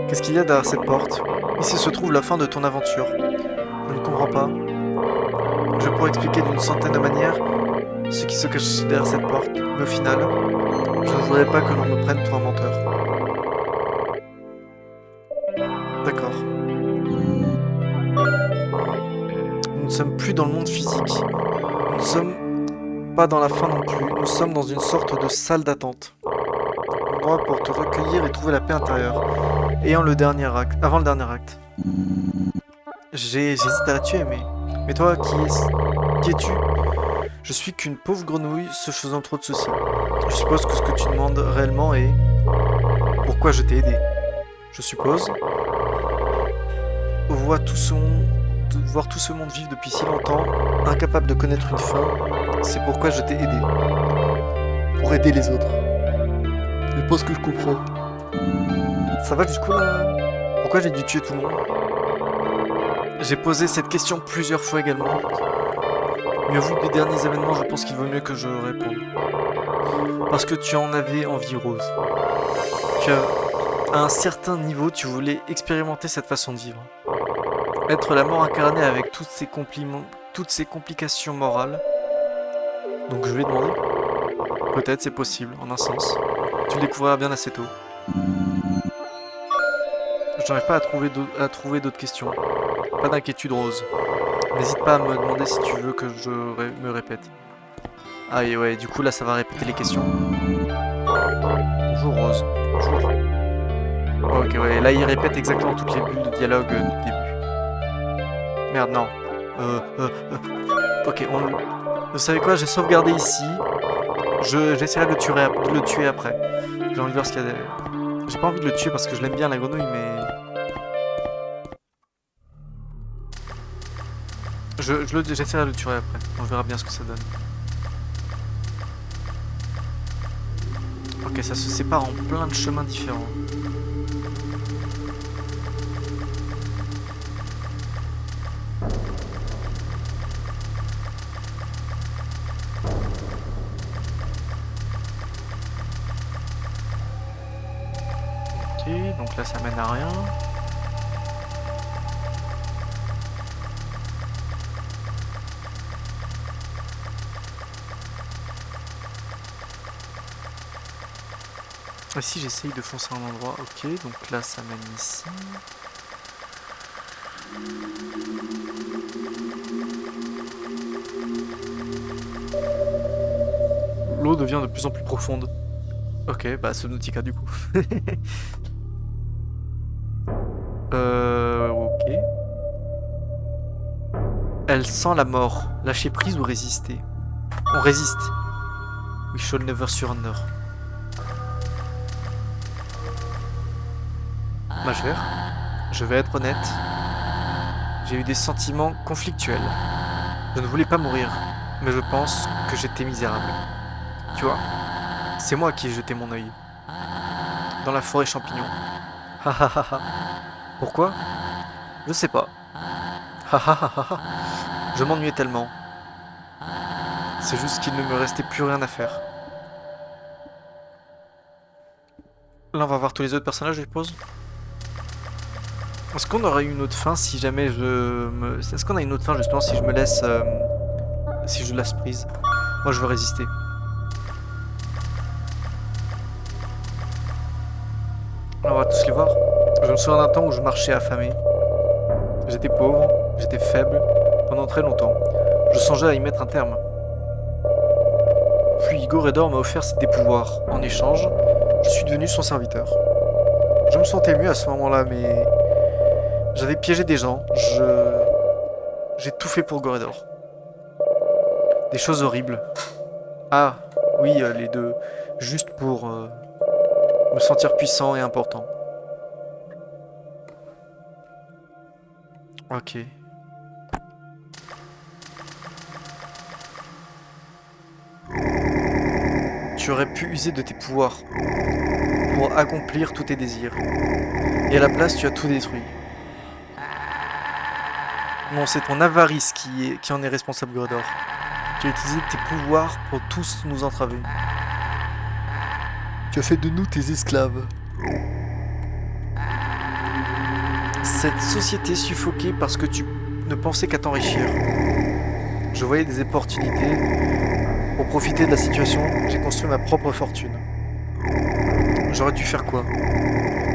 Qu'est-ce qu'il y a derrière cette porte? Ici se trouve la fin de ton aventure. Je ne comprends pas. Je pourrais expliquer d'une centaine de manières ce qui se cache derrière cette porte, mais au final, je ne voudrais pas que l'on me prenne pour un menteur. D'accord. Nous ne sommes plus dans le monde physique. Nous ne sommes pas dans la fin non plus. Nous sommes dans une sorte de salle d'attente. Endroit pour te recueillir et trouver la paix intérieure. Avant le dernier acte. J'hésite à la tuer, mais toi, qui es-tu? Je suis qu'une pauvre grenouille se faisant trop de soucis. Je suppose que ce que tu demandes réellement est... Pourquoi je t'ai aidé? Je suppose. Voir tout ce monde vivre depuis si longtemps, incapable de connaître une fin, c'est pourquoi je t'ai aidé. Pour aider les autres. Je pense que je comprends. Ça va du coup là? Pourquoi j'ai dû tuer tout le monde? J'ai posé cette question plusieurs fois également. Mais au vu des derniers événements, je pense qu'il vaut mieux que je réponde. Parce que tu en avais envie, Rose. À un certain niveau, tu voulais expérimenter cette façon de vivre. Être la mort incarnée avec toutes ces complications morales. Donc je lui ai demandé. Peut-être c'est possible, en un sens. Tu le découvriras bien assez tôt. Je n'arrive pas à trouver d'autres questions. Pas d'inquiétude, Rose. N'hésite pas à me demander si tu veux que je me répète. Ah et ouais, du coup là ça va répéter les questions. Bonjour Rose. Bonjour. Oh, ok ouais, là il répète exactement toutes les bulles de dialogue du début. Merde, non. Ok, vous savez quoi, j'ai sauvegardé ici. J'essaierai de le tuer après. J'ai envie de voir ce qu'il y a derrière. J'ai pas envie de le tuer parce que je l'aime bien la grenouille, mais... J'essaierai de le tuer après. On verra bien ce que ça donne. Ok, ça se sépare en plein de chemins différents. Ok, donc là ça mène à rien. Et si j'essaye de foncer à un endroit, ok, donc là ça mène ici. L'eau devient de plus en plus profonde. Ok, bah Subnautica du coup. Ok. Elle sent la mort. Lâcher prise ou résister? On résiste. We shall never surrender. Mage vert. Je vais être honnête. J'ai eu des sentiments conflictuels. Je ne voulais pas mourir, mais je pense que j'étais misérable. Tu vois? C'est moi qui ai jeté mon œil. Dans la forêt champignon. Ha ha ha ha. Pourquoi? Je sais pas. Ha ha ha ha ha. Je m'ennuyais tellement. C'est juste qu'il ne me restait plus rien à faire. Là, on va voir tous les autres personnages, je suppose. Est-ce qu'on aurait une autre fin si jamais je me... Est-ce qu'on a une autre fin justement si je me laisse... si je laisse prise? Moi, je veux résister. On va tous les voir. Je me souviens d'un temps où je marchais affamé. J'étais pauvre, j'étais faible, pendant très longtemps. Je songeais à y mettre un terme. Puis Goredor m'a offert des pouvoirs. En échange, je suis devenu son serviteur. Je me sentais mieux à ce moment-là, mais... J'avais piégé des gens, j'ai tout fait pour Goredor. Des choses horribles. Ah, oui, les deux. Juste pour me sentir puissant et important. Ok. Tu aurais pu user de tes pouvoirs pour accomplir tous tes désirs. Et à la place, tu as tout détruit. Non, c'est ton avarice qui en est responsable, Goredor. Tu as utilisé tes pouvoirs pour tous nous entraver. Tu as fait de nous tes esclaves. Cette société suffoquée parce que tu ne pensais qu'à t'enrichir. Je voyais des opportunités. Pour profiter de la situation, j'ai construit ma propre fortune. J'aurais dû faire quoi?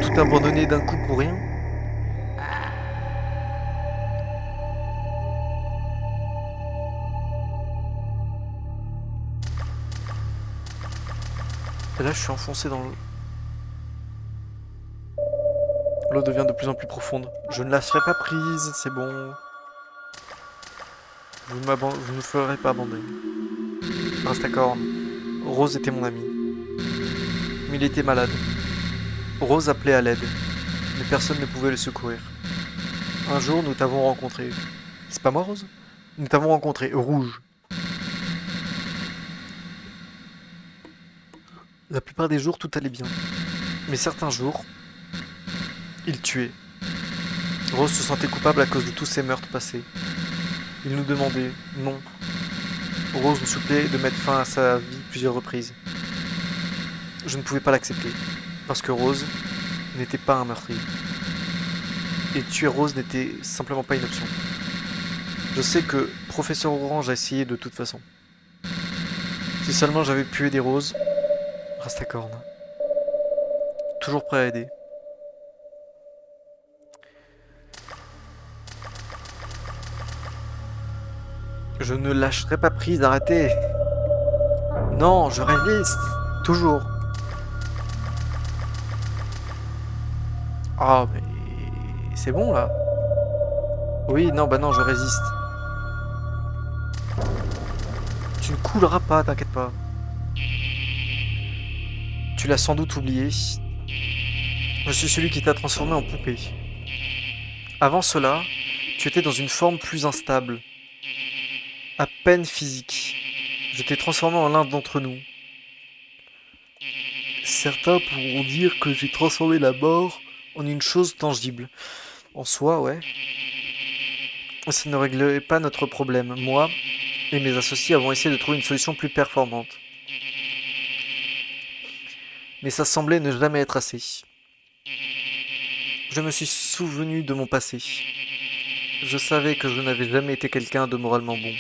Tout abandonner d'un coup pour rien? Et là, je suis enfoncé dans l'eau. L'eau devient de plus en plus profonde. Je ne lâcherai pas prise, c'est bon. Vous ne me ferez pas abandonner. Rastacorn. Rose était mon ami. Mais il était malade. Rose appelait à l'aide, mais personne ne pouvait le secourir. Un jour, nous t'avons rencontré. C'est pas moi, Rose? Nous t'avons rencontré, Rouge. La plupart des jours, tout allait bien. Mais certains jours, il tuait. Rose se sentait coupable à cause de tous ces meurtres passés. Il nous demandait, non. Rose nous suppliait de mettre fin à sa vie plusieurs reprises. Je ne pouvais pas l'accepter, parce que Rose n'était pas un meurtrier. Et tuer Rose n'était simplement pas une option. Je sais que Professeur Orange a essayé de toute façon. Si seulement j'avais pu aider Rose, Rastacorn. Toujours prêt à aider. Je ne lâcherai pas prise d'arrêter. Non, je résiste. Toujours. Ah, mais... C'est bon, là. Oui, non, bah non, je résiste. Tu ne couleras pas, t'inquiète pas. Tu l'as sans doute oublié. Je suis celui qui t'a transformé en poupée. Avant cela, tu étais dans une forme plus instable, à peine physique. Je t'ai transformé en l'un d'entre nous. Certains pourront dire que j'ai transformé la mort en une chose tangible. En soi, ouais. Ça ne réglait pas notre problème. Moi et mes associés avons essayé de trouver une solution plus performante. Mais ça semblait ne jamais être assez. Je me suis souvenu de mon passé. Je savais que je n'avais jamais été quelqu'un de moralement bon.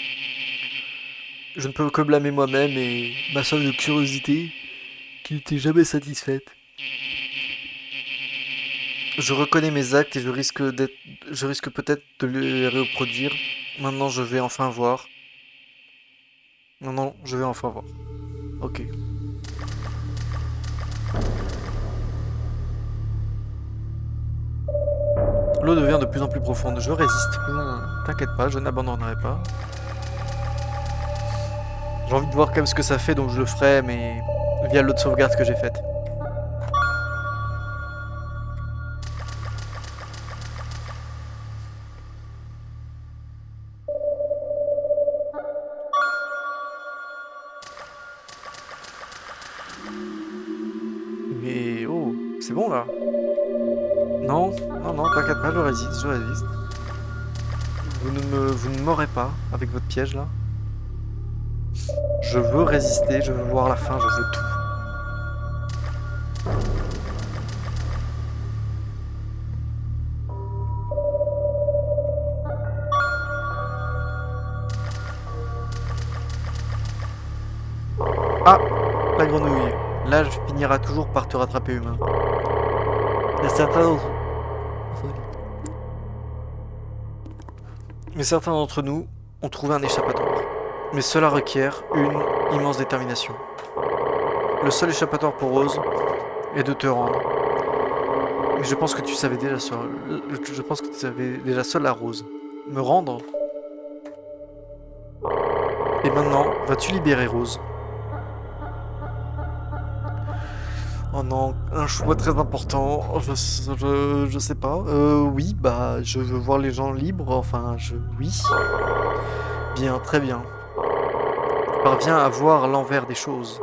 Je ne peux que blâmer moi-même et ma soif de curiosité qui n'était jamais satisfaite. Je reconnais mes actes et je risque peut-être de les reproduire. Maintenant, je vais enfin voir. Maintenant, je vais enfin voir. Ok. L'eau devient de plus en plus profonde. Je résiste. T'inquiète pas, je n'abandonnerai pas. J'ai envie de voir quand même ce que ça fait, donc je le ferai, mais via l'autre sauvegarde que j'ai faite. Mais oh, c'est bon là. Non, non, non, t'inquiète pas, je résiste, je résiste. Vous ne m'aurez pas avec votre piège là. Je veux résister, je veux voir la fin, je veux tout. Ah, la grenouille. L'âge finira toujours par te rattraper, humain. Il y a certains d'entre... Mais certains d'entre nous ont trouvé un échappatoire. Mais cela requiert une immense détermination. Le seul échappatoire pour Rose est de te rendre. Mais je pense que tu savais déjà ça. Je pense que tu savais déjà cela, Rose. Me rendre? Et maintenant, vas-tu libérer Rose? Oh non, un choix très important. Je sais pas. Oui, bah, je veux voir les gens libres. Enfin, oui. Bien, très bien. Tu parviens à voir l'envers des choses.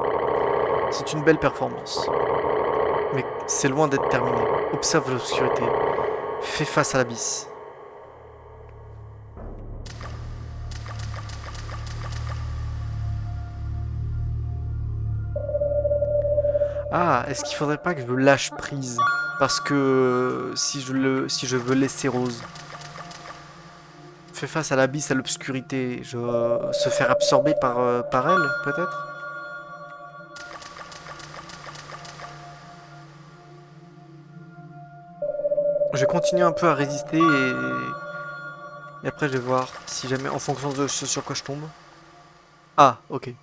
C'est une belle performance. Mais c'est loin d'être terminé. Observe l'obscurité. Fais face à l'abysse. Ah, est-ce qu'il faudrait pas que je lâche prise? Parce que si je veux laisser Rose, fais face à l'abysse, à l'obscurité, se faire absorber par elle, peut-être? Je vais continuer un peu à résister et après je vais voir si jamais en fonction de ce sur quoi je tombe. Ah, ok.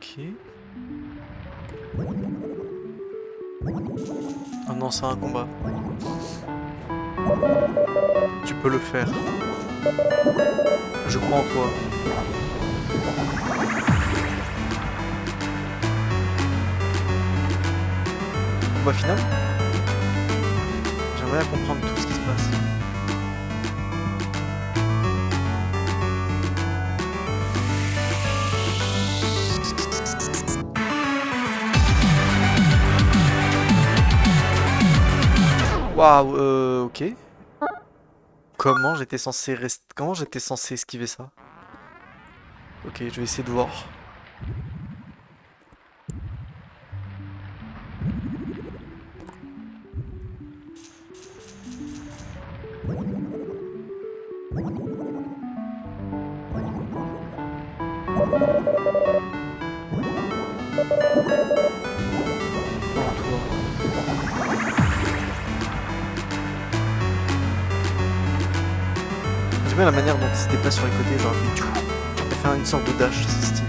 Ok. Oh non, c'est un combat. Tu peux le faire. Je crois en toi. Combat final? J'aimerais comprendre tout ce qui se passe. Waouh, ok. Comment j'étais censé esquiver ça? Ok, je vais essayer de voir. Devant toi. J'aime bien la manière dont il se déplace sur les côtés, genre il fait une sorte de dash, c'est stylé.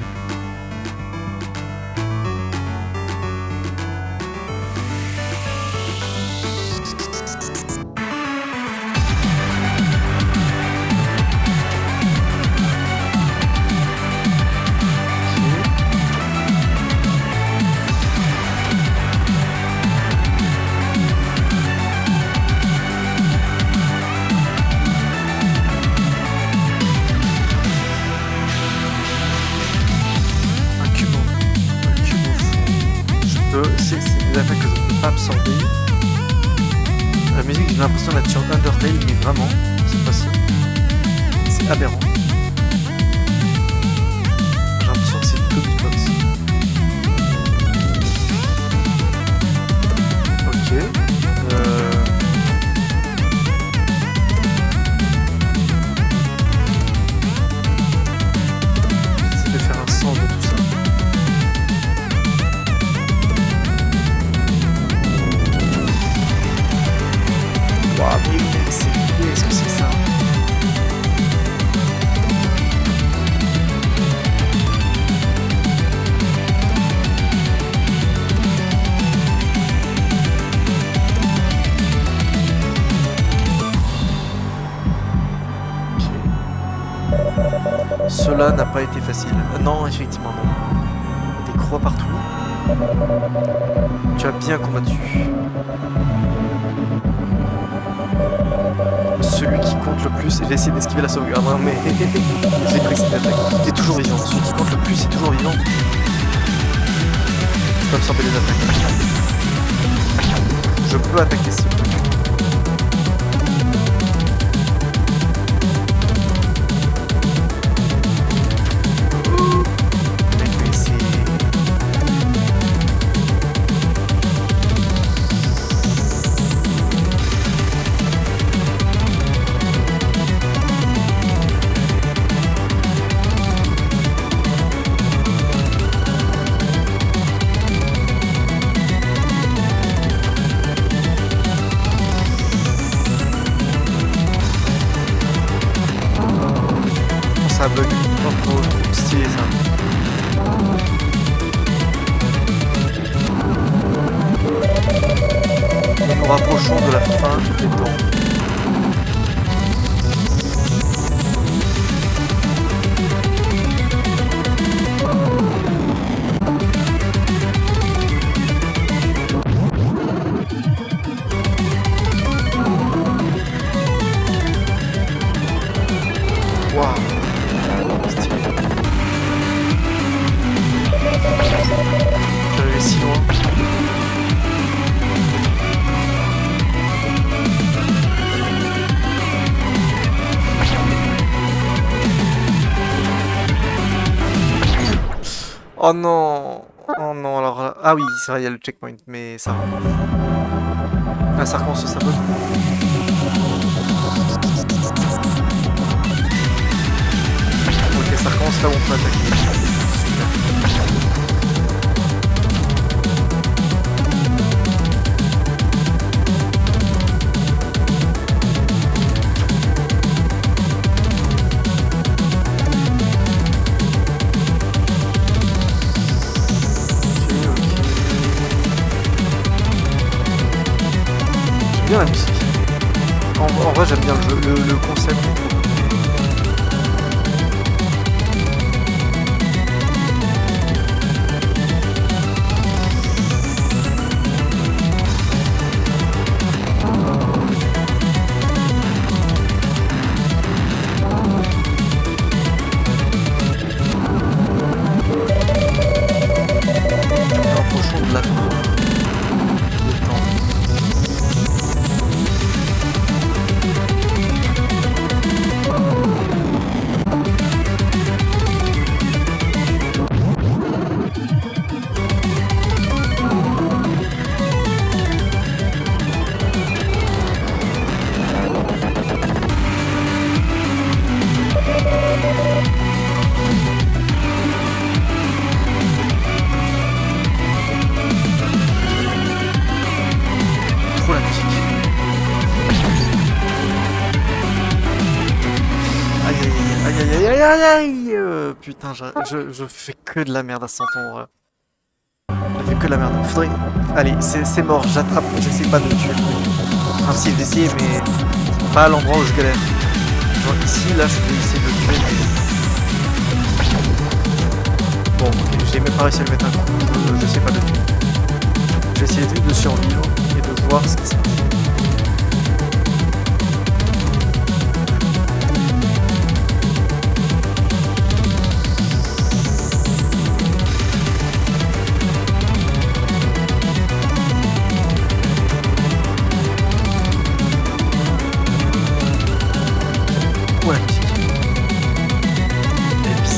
des attaques que je ne peux pas absorber. La musique, j'ai l'impression d'être sur Undertale, mais vraiment, c'est pas ça. C'est aberrant. J'ai l'impression que c'est Toby Fox. Ok. J'essaie de faire un sens de tout ça. Waouh, mais c'est qu'est-ce que c'est ça? Cela n'a pas été facile. Non, effectivement, non. Il y a des croix partout. Tu as bien combattu. Celui qui compte le plus, j'ai essayé d'esquiver la sauvegarde, hein, mais j'ai pris cette attaque. Il est toujours vivant. Celui qui compte le plus est toujours vivant. Je peux absorber les attaques. Je peux attaquer ce truc. Ça bug, pas trop stylé ça. Nous nous rapprochons de la fin des temps. Waouh. J'arrivais si loin. Oh non. Oh non, alors là... Ah oui, c'est vrai, il y a le checkpoint, mais ça va. Ah, ça recommence, ça bug. Ok, ça recommence là où on peut attaquer. Bien la musique. En vrai, j'aime bien le jeu, le concept est trop. Rapprochons de la fin. Le temps. Trop la musique. Aïe aïe aïe aïe aïe aïe aïe putain, je fais que de la merde à 100 ans. Je fais que de la merde. Faudrait... Allez, c'est mort, j'attrape, j'essaie pas de tuer le truc. Enfin si, je vais essayer, mais pas à l'endroit où je galère. Genre ici, là, je vais essayer de le tuer, mais... Bon, ok, j'ai même pas réussi à le mettre un coup, je sais pas le tuer. Je vais essayer juste de survivre et de voir ce qui se passe.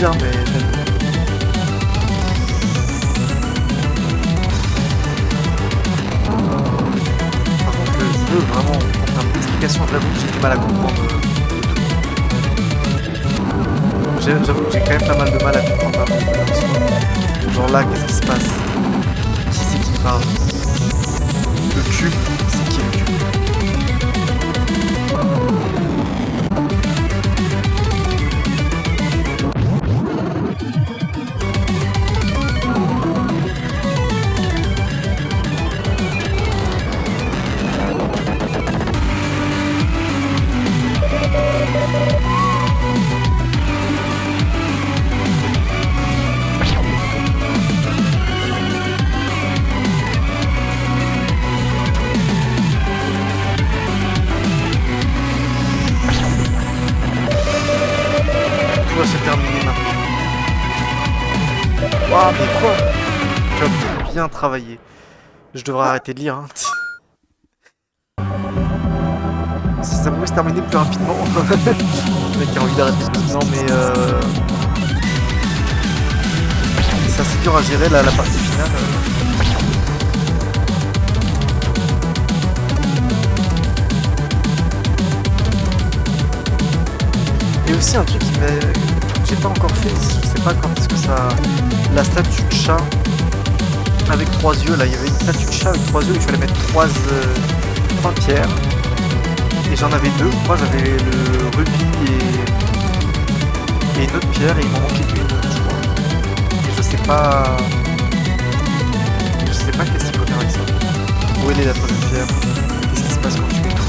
bizarre, mais j'aime. Par contre, le jeu, vraiment, en termes d'explication, j'avoue que j'ai du mal à comprendre le tout. J'avoue que j'ai quand même pas mal de mal à comprendre un peu l'histoire. Genre là, qu'est-ce qui se passe? Qui c'est qui parle? Le cube, c'est qui le cube? Tout va se terminer maintenant. Waouh, mais quoi? Tu as bien travaillé. Je devrais arrêter de lire, hein. Si ça pouvait se terminer plus rapidement. Le mec a envie d'arrêter. Non mais c'est assez dur à gérer là, la partie finale. Et aussi un truc qui m'a... j'ai pas encore fait, je sais pas quand est-ce que ça... La statue de chat avec 3 yeux, là il y avait une statue de chat avec 3 yeux, il fallait mettre 3 pierres. Et j'en avais 2, je crois, j'avais le rubis et une autre pierre, et il m'en manquait une, je crois. Et je sais pas... qu'est-ce qu'il faut faire avec ça. Où elle est la troisième pierre? Qu'est-ce qui se passe quand tu mets tout?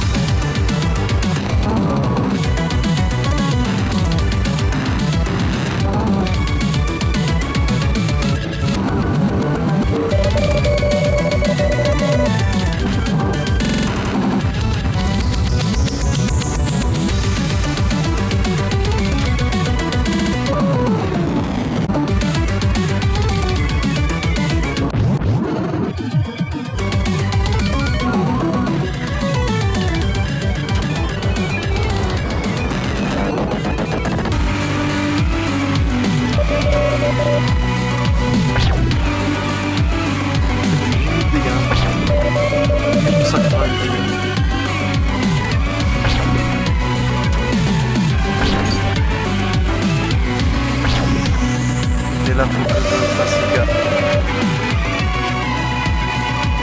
Et là, faut que je fasse gaffe.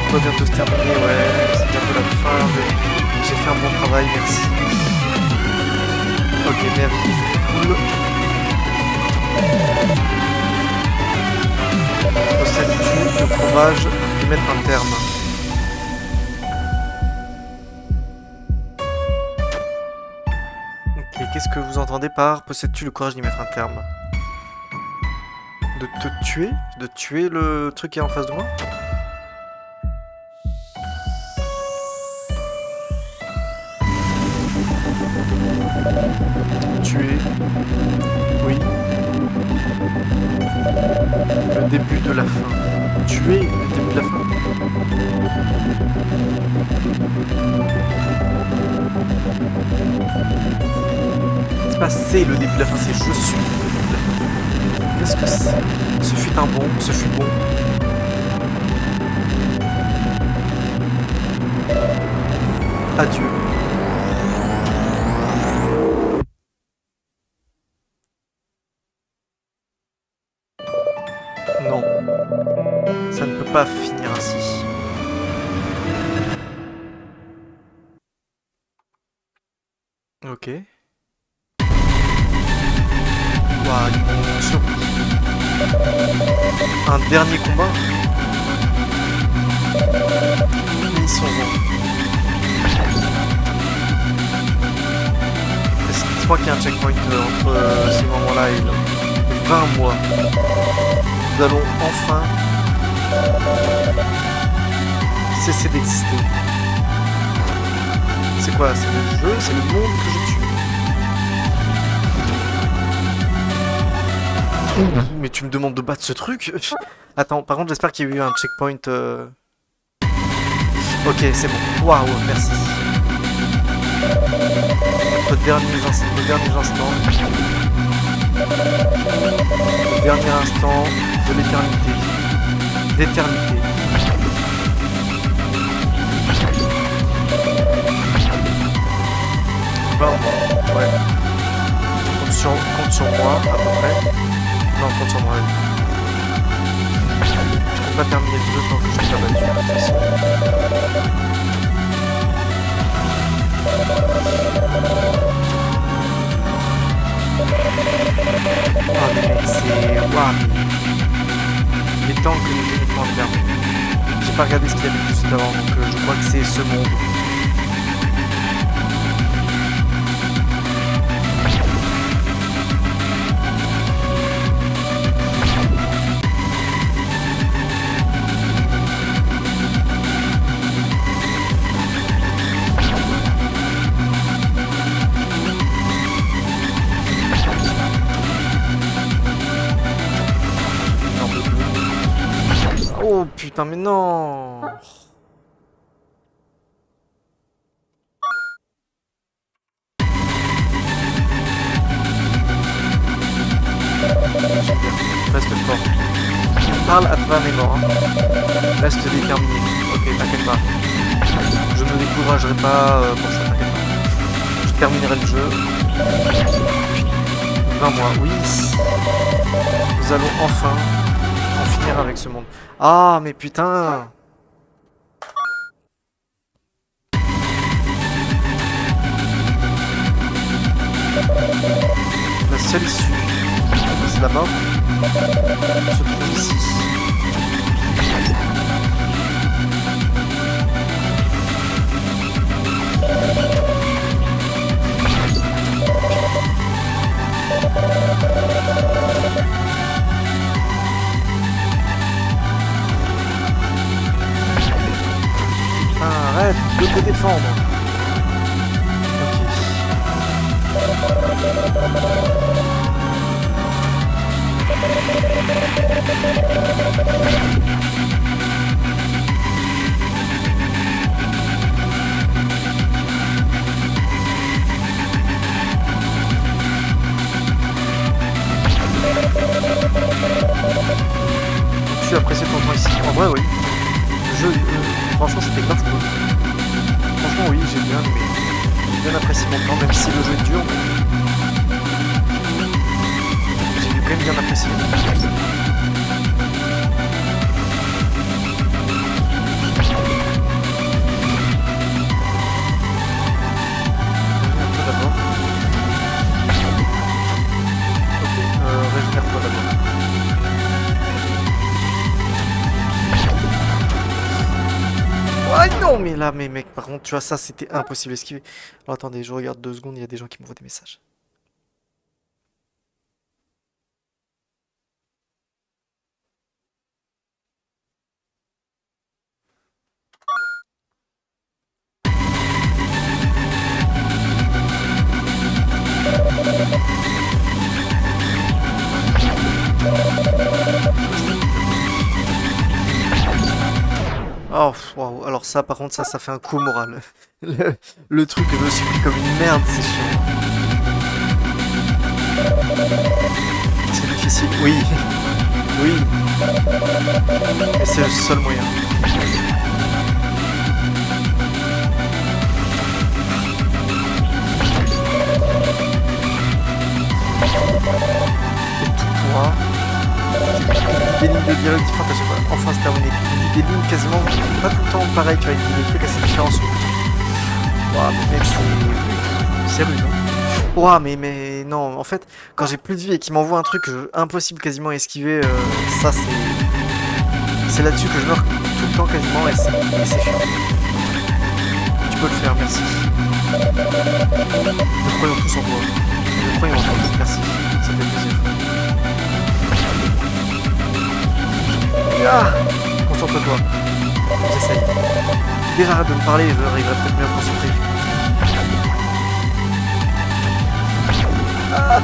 On va bientôt se terminer, ouais, c'est bientôt la fin. J'ai fait un bon travail, merci. Ok, merci, cool. Possèdes-tu le courage de mettre un terme? Ok, qu'est-ce que vous entendez par possèdes-tu le courage d'y mettre un terme? De te tuer? De tuer le truc qui est en face de moi? Tuer. Oui. Le début de la fin. Tuer le début de la fin. C'est pas c'est le début de la fin, c'est je suis le début de la fin. Qu'est-ce que c'est? Ce fut un bon, ce fut bon. Adieu. Non. Ça ne peut pas finir ainsi. Ok. Waouh, ils m'ont surpris. Un dernier combat? Finissons-en. Dis-moi qu'il y a un checkpoint entre ce moment-là et 20 mois. Nous allons enfin cesser d'exister. C'est quoi? C'est le jeu? C'est le monde que je tue? Mais tu me demandes de battre ce truc? Attends, par contre, j'espère qu'il y a eu un checkpoint. Ok, c'est bon. Waouh, merci. Nos derniers instants. dernier instant de l'éternité. D'éternité. Ben, ouais. Compte sur moi, à peu près. Non, compte sur moi. Je compte pas terminer le jeu tant que je suis pas battu. Oh mais mec, c'est... Waouh. Les tanks que nous uniquement en termes. J'ai pas regardé ce qu'il y avait juste avant, donc je crois que c'est ce monde. Oh putain, mais non! Reste fort. Tu me parles à travers mes morts. Hein. Reste déterminé. Ok, t'inquiète pas. Je ne me découragerai pas pour ça, t'inquiète pas. Je terminerai le jeu. 20 mois, oui. Nous allons enfin en finir avec ce monde. Ah, mais putain! La seule issue, c'est la mort, se trouve ici. Arrête de te défendre. Je suis apprécié ton temps ici. En vrai, oui. Le jeu, franchement, c'était grave cool. Franchement, oui, j'ai bien aimé. J'ai bien apprécié mon temps, même si le jeu est dur. J'ai quand même bien apprécié. Régénère-toi d'abord. Ah non, mais là, mais mec, par contre, tu vois, ça, c'était impossible à esquiver. Alors attendez, je regarde 2 secondes, il y a des gens qui m'envoient des messages. Oh, waouh, alors ça, par contre, ça fait un coup au moral. Le truc, je me suis pris comme une merde, c'est chiant. C'est difficile, oui. Oui. Et c'est le seul moyen. Et tout pourra. Des lignes de dialogue différentes à chaque fois. Enfin, c'est terminé. Des lignes quasiment pas tout le temps pareil, tu vois, il dit des trucs assez différents. Ouah, mais mec, c'est rude, hein. Ouah, mais non, en fait, quand j'ai plus de vie et qu'il m'envoie un truc impossible quasiment à esquiver, ça c'est là-dessus que je meurs tout le temps quasiment et c'est chiant. Tu peux le faire, merci. Nous croyons tous en toi. Nous croyons en toi, merci. Ça fait plaisir. Ah, concentre-toi. J'essaye. Déjà arrête de me parler, je arriverai peut-être mieux à me concentrer. Ah.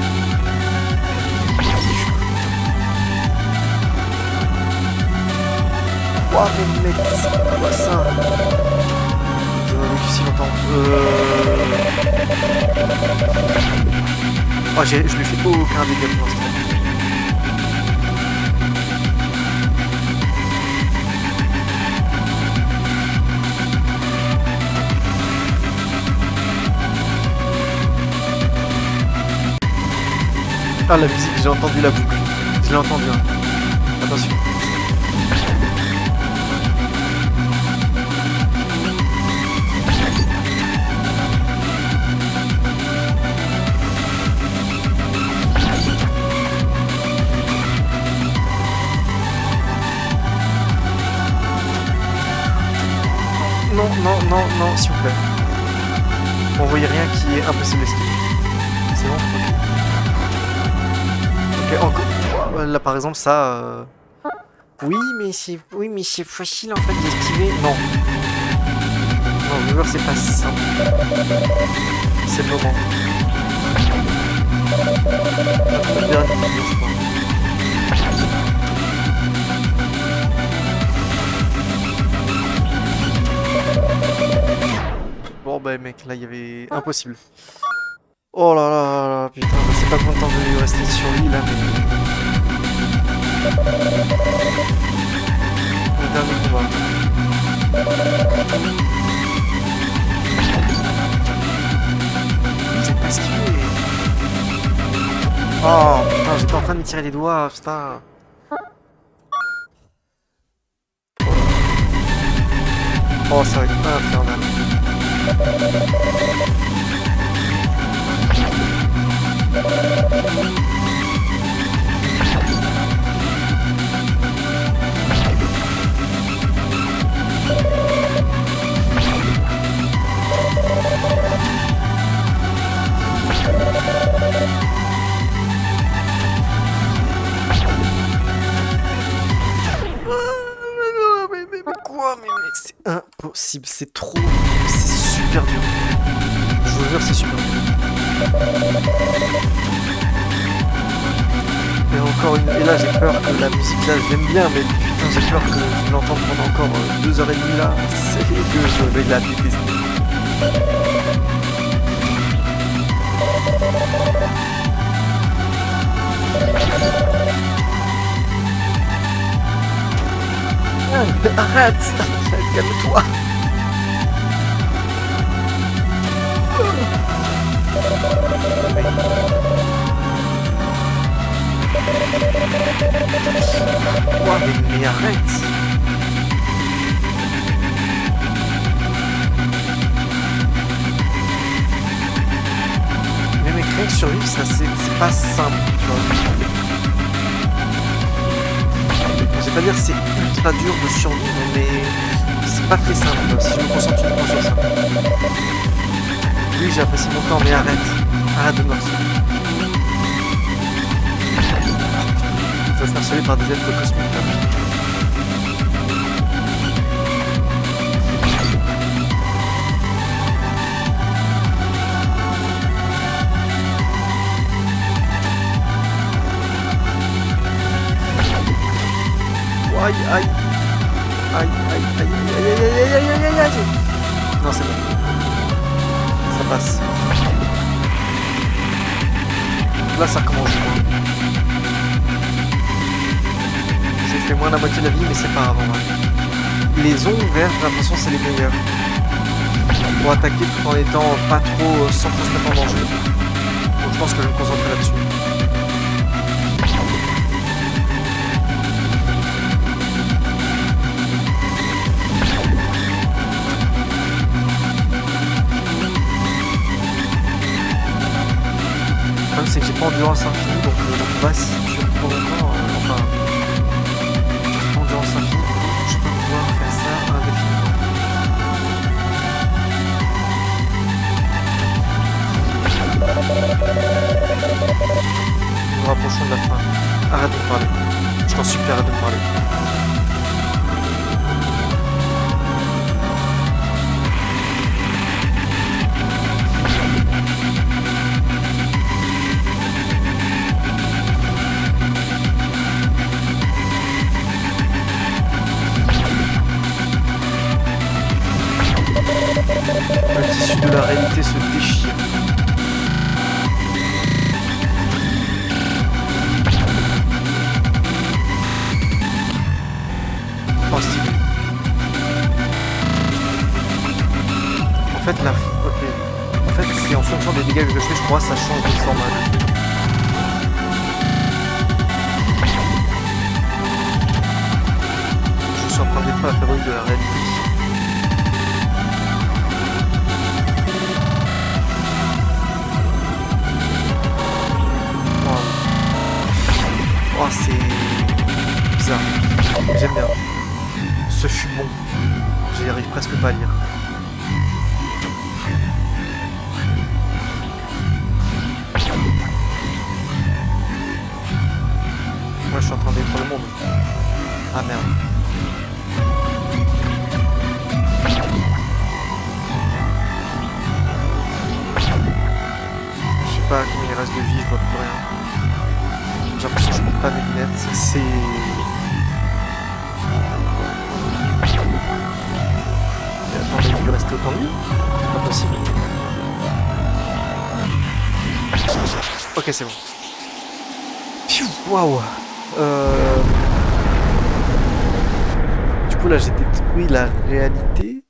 Ouah, mais mec, c'est quoi ça? Je n'ai vécu si longtemps. Oh, je lui fais aucun dégât pour l'instant. Ah, la musique, j'ai entendu la boucle. Je l'ai entendu, hein. Attention. Non, non, non, non, s'il vous plaît. On voyait rien qui est impossible d'esquiver. C'est bon? Ok. Ok, encore. Là, par exemple, ça. Oui, mais c'est facile en fait d'esquiver. Non. Non, le joueur, c'est pas si simple. C'est le moment. Le dernier niveau, je crois. Bon bah mec, là il y avait impossible. Oh là là là là, putain, je sais pas combien de temps je vais rester sur lui là, mais... Le dernier combat. J'ai pas esquivé. Oh putain, j'étais en train de me tirer les doigts, putain. Oh, ça va être infernal. Mais quoi? Mais c'est impossible, c'est trop... C'est super dur. Je vous jure, c'est super dur. Et encore une... Et là, j'ai peur que la musique, là, je l'aime bien, mais putain, j'ai peur que je l'entende pendant encore 2h30 là. C'est que je vais la détester. Arrête! Calme-toi! Quoi? Mais arrête! Mais mec, rien que survivre, ça c'est pas simple, tu vois. Je vais pas dire que c'est ultra dur de survivre, mais c'est pas très simple si je me concentre uniquement sur ça. Oui, j'ai apprécié mon temps, mais arrête. Arrête de me harceler. Je vais me faire harceler par des êtres cosmiques là. Aïe, aïe. Aïe, aïe, aïe, aïe, aïe, aïe, aïe, aïe, aïe, aïe. Non, c'est bon. Ça passe. Là, ça recommence. J'ai fait moins de la moitié de la vie, mais c'est pas grave. Ouais. Les ondes vertes, j'ai l'impression que c'est les meilleurs. Pour attaquer tout en étant pas trop sans trop se mettre en danger. Donc je pense que je vais me concentrer là-dessus. C'est que j'ai pas endurance infinie, donc le combat si dure trop longtemps, enfin j'ai pas endurance infinie, donc je peux pouvoir faire ça indéfiniment. Nous nous rapprochons de la fin. Arrête de me parler. Je t'en supplie, arrête de me parler. Le tissu de la réalité se déchire. Oh, stylé. En fait, là, ok. En fait, c'est en fonction des dégâts que je fais, je crois, ça change de format. enfin la fabrique de la réalité. Waouh. Oh, c'est bizarre. J'aime bien. Ce fut bon. J'y arrive presque pas à lire. Moi, je suis en train de détruire le monde. Ah merde. Je sais pas combien il reste de vie, je vois plus rien. J'ai l'impression que je porte pas mes lunettes. C'est... Attends, il lui restait autant de vie? Pas possible. Ok, c'est bon. Pfiou, waouh. Du coup, là, j'ai détruit la réalité.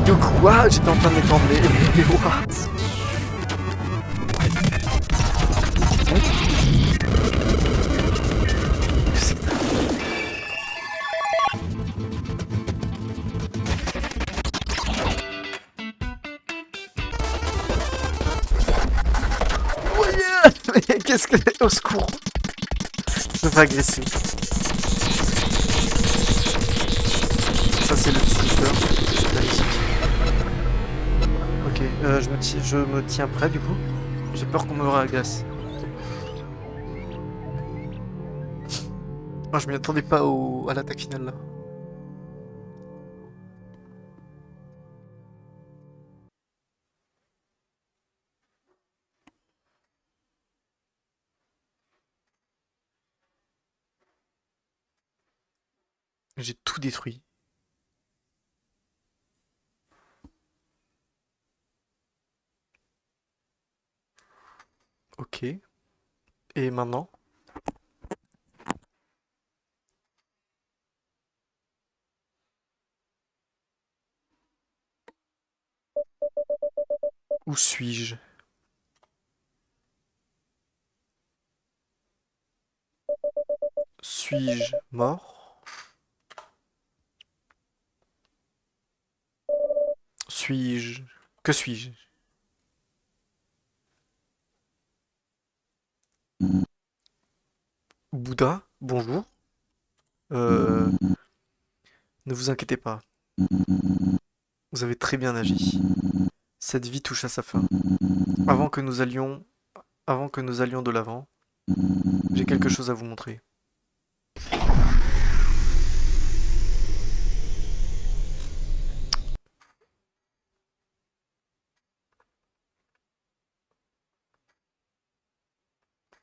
De quoi? J'étais en train de m'étrangler. Mais what? Mais qu'est-ce que... Au secours. Je me fais agresser. Ça, c'est le distributeur. Ok, je me tiens prêt, du coup. J'ai peur qu'on me réagresse. Ah, je m'y attendais pas à l'attaque finale, là. J'ai tout détruit. Ok. Et maintenant? Où suis-je? Suis-je mort? Suis-je... Que suis-je? Bouddha, bonjour. Euh... Ne vous inquiétez pas. Vous avez très bien agi. Cette vie touche à sa fin. Avant que nous allions... Avant que nous allions de l'avant, j'ai quelque chose à vous montrer.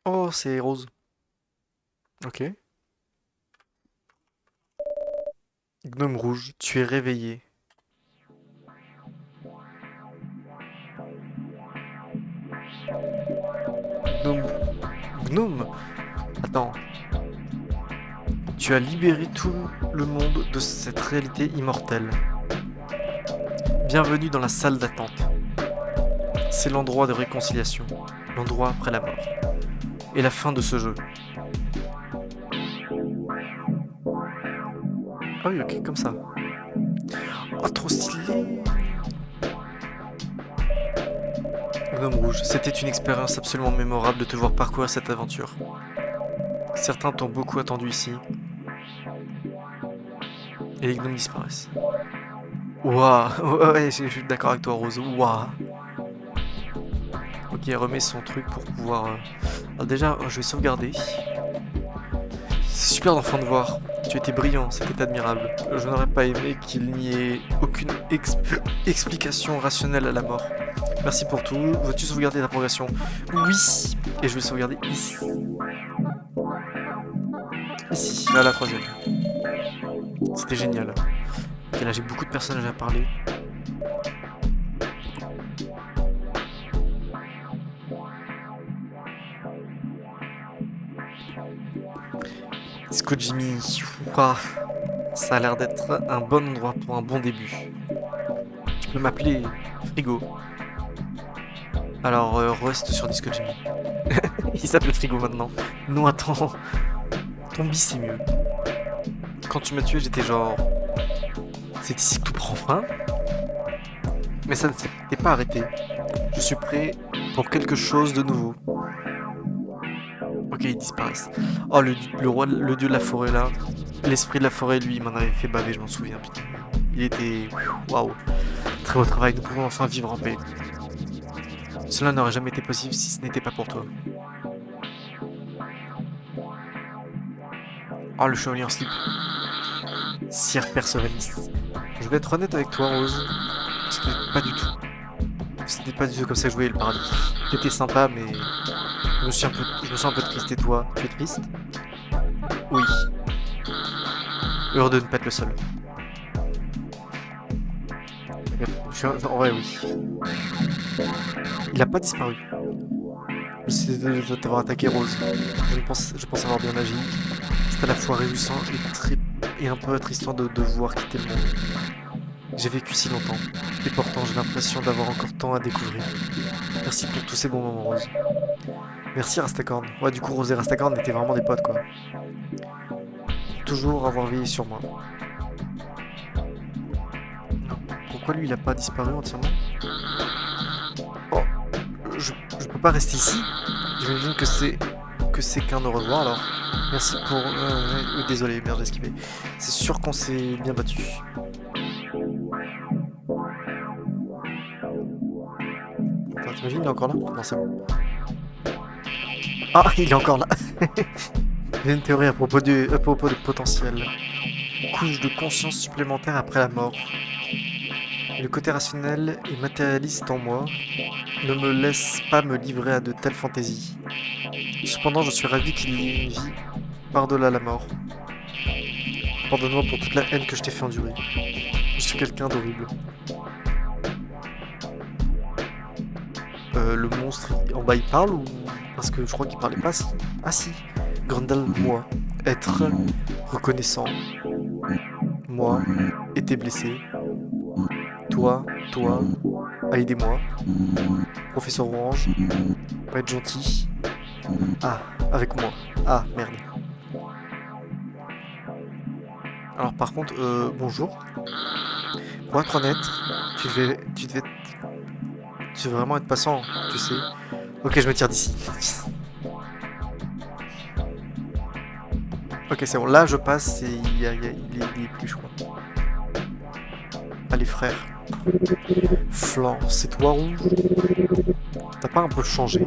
Oh, c'est rose. Ok. Gnome rouge, tu es réveillé. Gnome... Gnome? Attends. Tu as libéré tout le monde de cette réalité immortelle. Bienvenue dans la salle d'attente. C'est l'endroit de réconciliation. L'endroit après la mort. Et la fin de ce jeu. Ah oui, ok, comme ça. Oh, trop stylé! Gnome rouge, c'était une expérience absolument mémorable de te voir parcourir cette aventure. Certains t'ont beaucoup attendu ici. Et les gnomes disparaissent. Waouh! Ouais, je suis d'accord avec toi, Rose. Waouh! Ok, elle remet son truc pour pouvoir... Alors déjà, je vais sauvegarder. C'est super d'enfin de voir. Tu étais brillant, c'était admirable. Je n'aurais pas aimé qu'il n'y ait aucune explication rationnelle à la mort. Merci pour tout. Veux-tu sauvegarder ta progression? Oui. Et je vais sauvegarder ici. Ici, là, la troisième. C'était génial. Ok, là, j'ai beaucoup de personnages à parler. Disco Jimmy. Ouah, ça a l'air d'être un bon endroit pour un bon début. Tu peux m'appeler Frigo. Alors, reste sur Disco Jimmy. Il s'appelle Frigo maintenant. Non, attends. Tombi, c'est mieux. Quand tu m'as tué, j'étais genre... C'est ici que tout prend fin. Mais ça ne s'était pas arrêté. Je suis prêt pour quelque chose de nouveau. Ok, ils disparaissent. Oh, le roi, le dieu de la forêt là. L'esprit de la forêt, lui, il m'en avait fait baver, je m'en souviens. Putain. Il était... Waouh. Très beau travail, nous pouvons enfin vivre en paix. Cela n'aurait jamais été possible si ce n'était pas pour toi. Oh, le chevalier en slip. Sire Perseverance. Je vais être honnête avec toi, Rose. C'était pas du tout. C'était pas du tout comme ça que je voyais le paradis. T'étais sympa, mais je me sens un peu triste. Et toi, tu es triste? Oui. Heureux de ne pas être le seul. En vrai, oui. Il a pas disparu. C'est de t'avoir attaqué, Rose. Je pense avoir bien agi. C'est à la fois réjouissant et un peu attristant de voir quitter le monde. J'ai vécu si longtemps, et pourtant j'ai l'impression d'avoir encore tant à découvrir. Merci pour tous ces bons moments, Rose. Merci Rastacorn. Ouais, du coup, Rose et Rastacorn étaient vraiment des potes, quoi. Toujours avoir veillé sur moi. Non. Pourquoi lui, il a pas disparu entièrement? Oh, je peux pas rester ici. J'imagine que c'est qu'un au revoir, alors. Merci pour... désolé, merde, j'ai esquivé. C'est sûr qu'on s'est bien battu. Attends, t'imagines, il est encore là? Non, c'est bon. Ah, il est encore là. J'ai une théorie à propos de potentiel. Couche de conscience supplémentaire après la mort. Le côté rationnel et matérialiste en moi ne me laisse pas me livrer à de telles fantaisies. Cependant, je suis ravi qu'il y ait une vie par-delà la mort. Pardonne-moi pour toute la haine que je t'ai fait endurer. Je suis quelqu'un d'horrible. Le monstre en bas il parle ou... Parce que je crois qu'il parlait pas si. Ah si. Grendel, moi. Être reconnaissant. Moi. Été blessé. Toi. Aidez-moi. Professeur Orange. Pas être gentil. Ah, avec moi. Ah, merde. Alors par contre, bonjour. Pour être honnête, tu devais vraiment être passant, tu sais. Ok, je me tire d'ici. Ok, c'est bon. Là, je passe et il est plus, je crois. Allez, frère. Flan, c'est toi, Rouge? T'as pas un peu changé?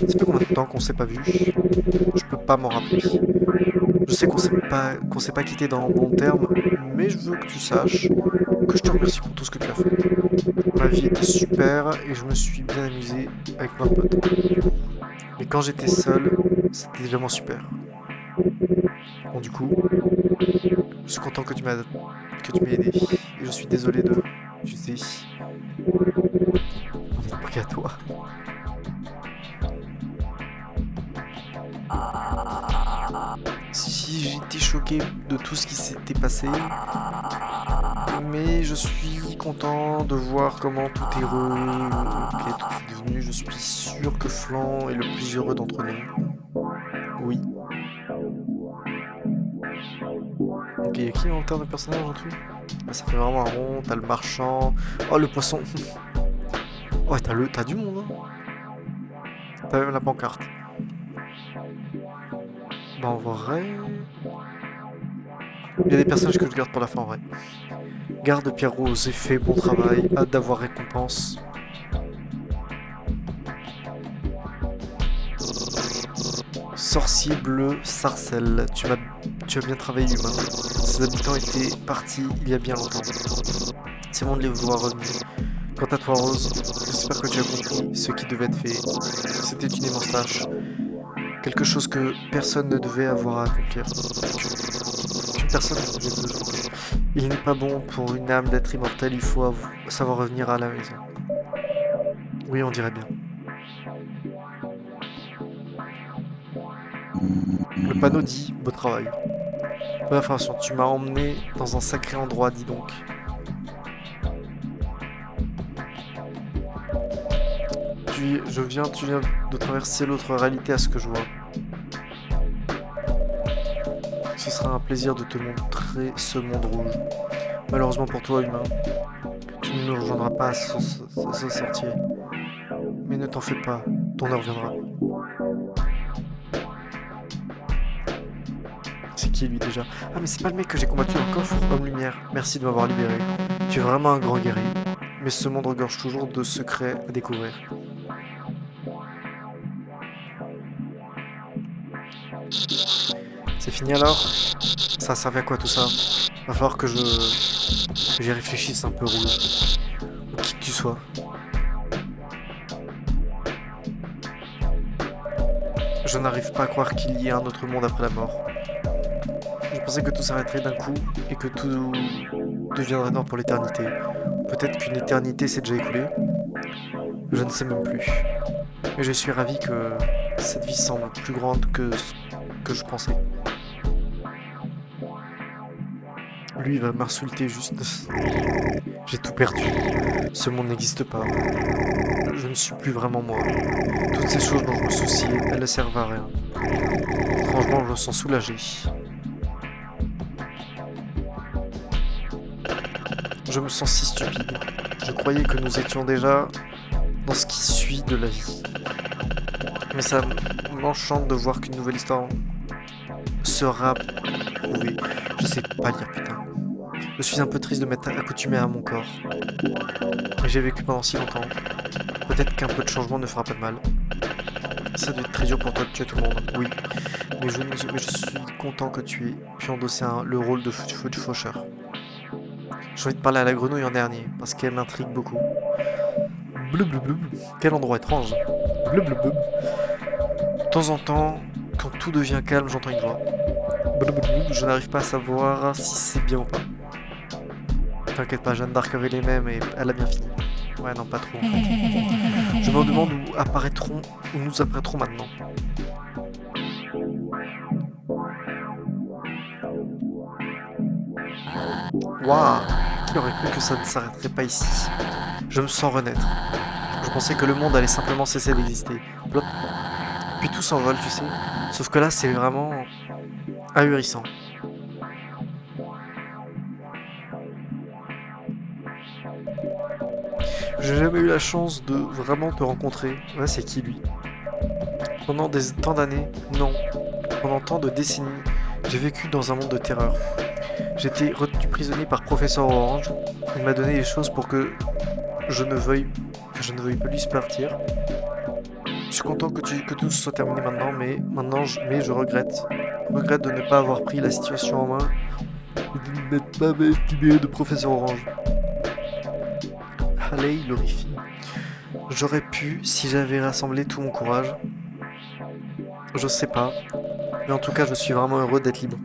Ça fait combien de temps qu'on s'est pas vu? Je peux pas m'en rappeler. Je sais qu'on s'est pas quitté dans bon terme, mais je veux que tu saches que je te remercie pour tout ce que tu as fait. Ma vie était super et je me suis bien amusé avec plein de potes. Mais quand j'étais seul, c'était vraiment super. Bon, du coup, je suis content que tu m'aies aidé. Et je suis désolé de... Tu sais... On est pris à toi. Si j'étais choqué de tout ce qui s'était passé, mais je suis content de voir comment tout est devenu. Je suis sûr que Flan est le plus heureux d'entre nous. Oui. Ok, y'a qui en termes de personnage en tout? Bah, ça fait vraiment un rond, t'as le marchand. Oh, le poisson. Ouais, t'as du monde, hein. T'as même la pancarte. Bah, en vrai... Il y a des personnages que je garde pour la fin, en vrai. Garde Pierre Rose, fait bon travail, hâte d'avoir récompense. Sorcier bleu, Sarcelle, tu as bien travaillé humain. Ces habitants étaient partis il y a bien longtemps. C'est bon de les voir revenir. Quant à toi Rose, j'espère que tu as compris ce qui devait être fait. C'était une immense tâche. Quelque chose que personne ne devait avoir à accomplir. Qu'une personne ne devait accomplir. Il n'est pas bon pour une âme d'être immortelle, il faut savoir revenir à la maison. Oui, on dirait bien. Le panneau dit « Beau travail ». Bonne information, tu m'as emmené dans un sacré endroit, dis donc. Tu viens de traverser l'autre réalité à ce que je vois. Ce sera un plaisir de te montrer ce monde rouge. Malheureusement pour toi, humain, tu ne nous rejoindras pas à ce sentier. Mais ne t'en fais pas, ton heure viendra. C'est qui lui déjà? Ah mais c'est pas le mec que j'ai combattu dans le coffre, Homme Lumière. Merci de m'avoir libéré. Tu es vraiment un grand guerrier. Mais ce monde regorge toujours de secrets à découvrir. C'est fini alors? Ça servait à quoi tout ça? Va falloir que j'y réfléchisse un peu, Rouge. Ou qui que tu sois. Je n'arrive pas à croire qu'il y ait un autre monde après la mort. Je pensais que tout s'arrêterait d'un coup et que tout deviendrait noir pour l'éternité. Peut-être qu'une éternité s'est déjà écoulée. Je ne sais même plus. Mais je suis ravi que cette vie semble plus grande que ce que je pensais. Lui, il va m'insulter juste. J'ai tout perdu. Ce monde n'existe pas. Je ne suis plus vraiment moi. Toutes ces choses dont je me souciais, elles ne servent à rien. Franchement, je me sens soulagé. Je me sens si stupide. Je croyais que nous étions déjà dans ce qui suit de la vie. Mais ça m'enchante de voir qu'une nouvelle histoire sera prouvée. Je sais pas lire, putain. Je suis un peu triste de m'être accoutumé à mon corps. Mais j'ai vécu pendant si longtemps. Peut-être qu'un peu de changement ne fera pas de mal. Ça doit être très dur pour toi de tuer tout le monde, oui. Mais je suis content que tu aies pu endosser le rôle de faucheur. J'ai envie de parler à la grenouille en dernier, parce qu'elle m'intrigue beaucoup. Bleu bleu bleu. Quel endroit étrange. Bleu bleu bleu. De temps en temps, quand tout devient calme, j'entends une voix. Bleu bleu bleu. Je n'arrive pas à savoir si c'est bien ou pas. T'inquiète pas, Jeanne d'Arc avait les mêmes et elle a bien fini. Ouais, non, pas trop en fait. Je me demande où nous apprêterons maintenant. Waouh! Qui aurait cru que ça ne s'arrêterait pas ici? Je me sens renaître. Je pensais que le monde allait simplement cesser d'exister. Plop. Puis tout s'envole, tu sais. Sauf que là, c'est vraiment ahurissant. J'ai jamais eu la chance de vraiment te rencontrer. Ouais, c'est qui lui? Pendant tant d'années, non. Pendant tant de décennies, j'ai vécu dans un monde de terreur. J'étais retenu prisonnier par Professeur Orange. Il m'a donné les choses pour que je ne veuille plus partir. Je suis content que tout soit terminé maintenant, mais je regrette. Je regrette de ne pas avoir pris la situation en main et de ne m'être pas libéré de Professeur Orange. Allez, l'horrifie. J'aurais pu si j'avais rassemblé tout mon courage. Je sais pas. Mais en tout cas, je suis vraiment heureux d'être libre.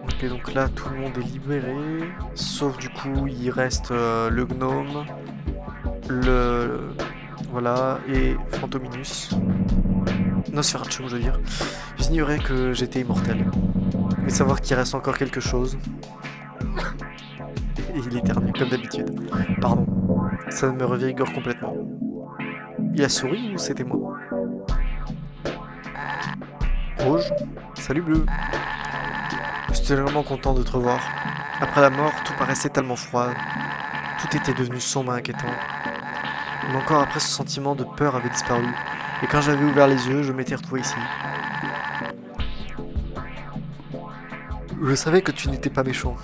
Ok, donc là, tout le monde est libéré. Sauf du coup, il reste le gnome, voilà, et Fantominus. Nosferatu, je veux dire. J'ignorais que j'étais immortel. Mais savoir qu'il reste encore quelque chose. Et il éternue, comme d'habitude. Pardon. Ça me revigore complètement. Il a souri ou c'était moi? Rouge. Salut Bleu. J'étais vraiment content de te revoir. Après la mort, tout paraissait tellement froid. Tout était devenu sombre et inquiétant. Mais encore après, ce sentiment de peur avait disparu. Et quand j'avais ouvert les yeux, je m'étais retrouvé ici. Je savais que tu n'étais pas méchant.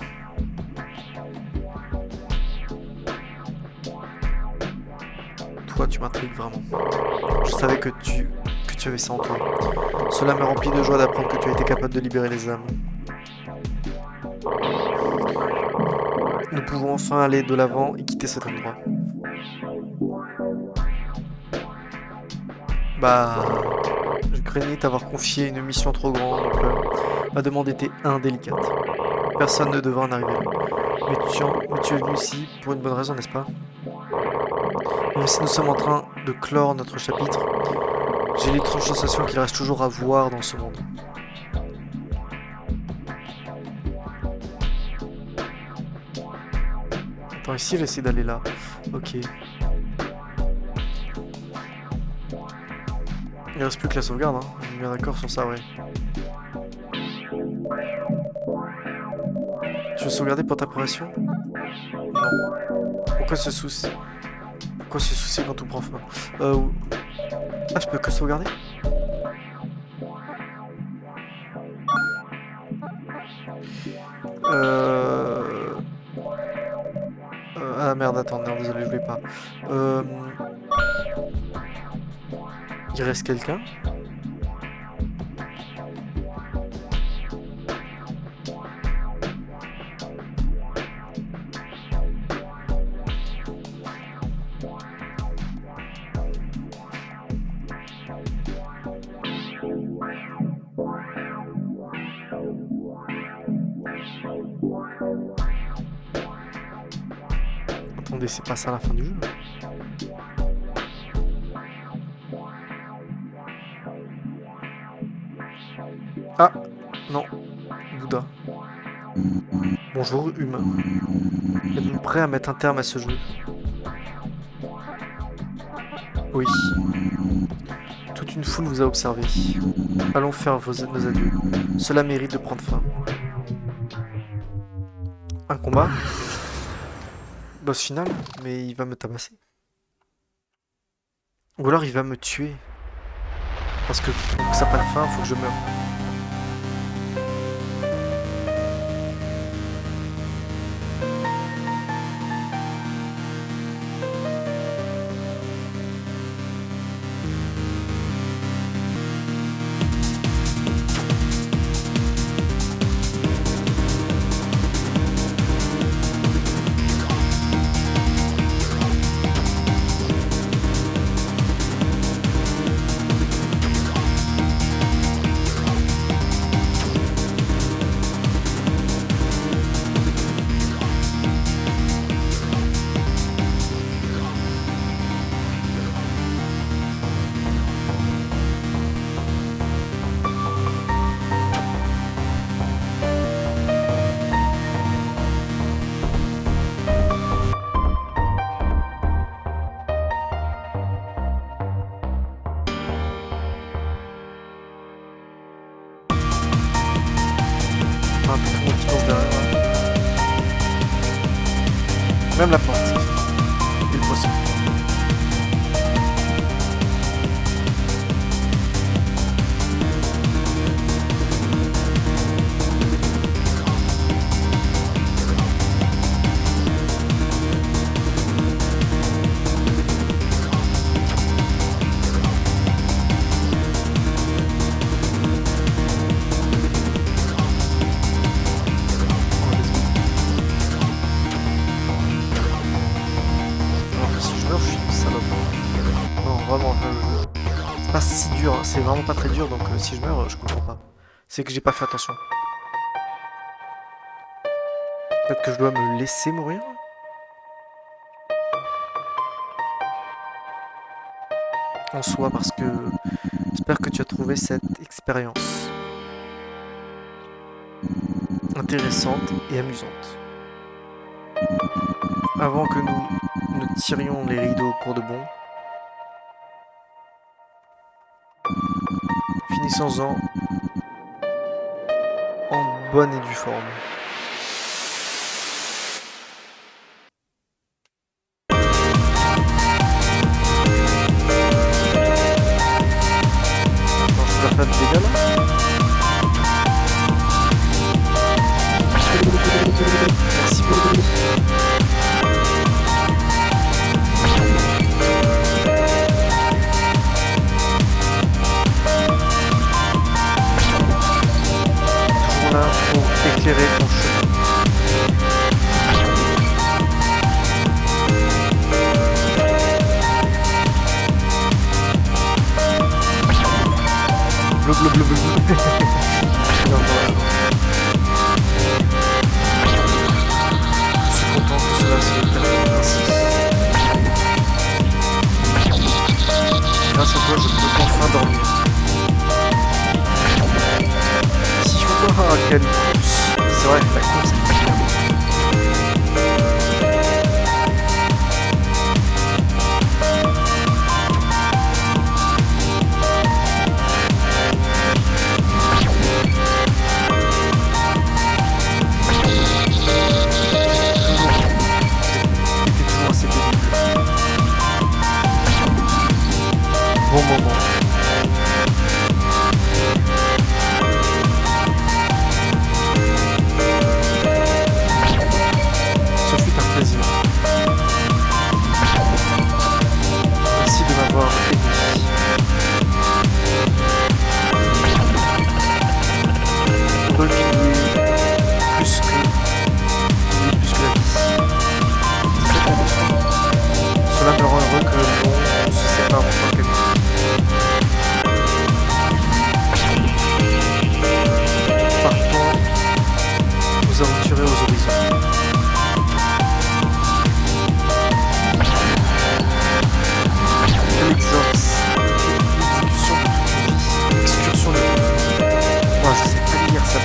Toi, tu m'intrigues vraiment. Je savais que tu avais ça en toi. Cela me remplit de joie d'apprendre que tu as été capable de libérer les âmes. Nous pouvons enfin aller de l'avant et quitter cet endroit. Bah... Je craignais t'avoir confié une mission trop grande, donc ma demande était indélicate. Personne ne devait en arriver là. Mais tu es venu ici pour une bonne raison, n'est-ce pas? Même si nous sommes en train de clore notre chapitre, j'ai l'étrange sensation qu'il reste toujours à voir dans ce monde. Attends, ici j'essaie d'aller là. Ok. Il reste plus que la sauvegarde, hein. On est bien d'accord sur ça, ouais. Tu veux sauvegarder pour ta progression? Non. Pourquoi ce souci? Pourquoi ce souci quand tout prend fin? Euh... Ah, je peux que sauvegarder? Euh... Ah merde, attends, non, désolé, je voulais pas. Euh... Il reste quelqu'un? Attendez, c'est pas ça la fin du jeu. Ah, non, Bouddha. Bonjour, humain. Êtes-vous prêt à mettre un terme à ce jeu? Oui. Toute une foule vous a observé. Allons faire nos adieux. Cela mérite de prendre fin. Un combat? Boss final? Mais il va me tabasser. Ou alors il va me tuer. Parce que pour que ça prenne fin, faut que je meure. Un peu tout le monde qui danse derrière. Même la porte. Et le poisson. Alors que si je meurs, je suis une salope. Non, vraiment, c'est pas si dur, hein. C'est vraiment pas très dur, donc si je meurs, je comprends pas. C'est que j'ai pas fait attention. Peut-être que je dois me laisser mourir? En soi, parce que j'espère que tu as trouvé cette expérience intéressante et amusante. Avant que nous ne tirions les rideaux pour de bon, finissons-en en bonne et due forme. Attends, je peux faire des dégâts là? Merci beaucoup. Toujours là pour éclairer ton chemin. Bleu, bleu, bleu, bleu, bleu. Non, voilà. Je suis content que cela se termine ainsi. Grâce à toi, je peux enfin dormir. Si je vois quelle course, c'est vrai, la course est pas bien. bon moment. Ce fut un plaisir. Merci de m'avoir aidé. Heureux qu'il y ait plus que la vie. C'est cette leçon. Cela me rend heureux que l'on se sépare en tant qu'amis. Partons nous aventurer aux horizons. Quelle exécution de toute une vie. Excursion de toute une vie. Moi, je sais pas lire ça.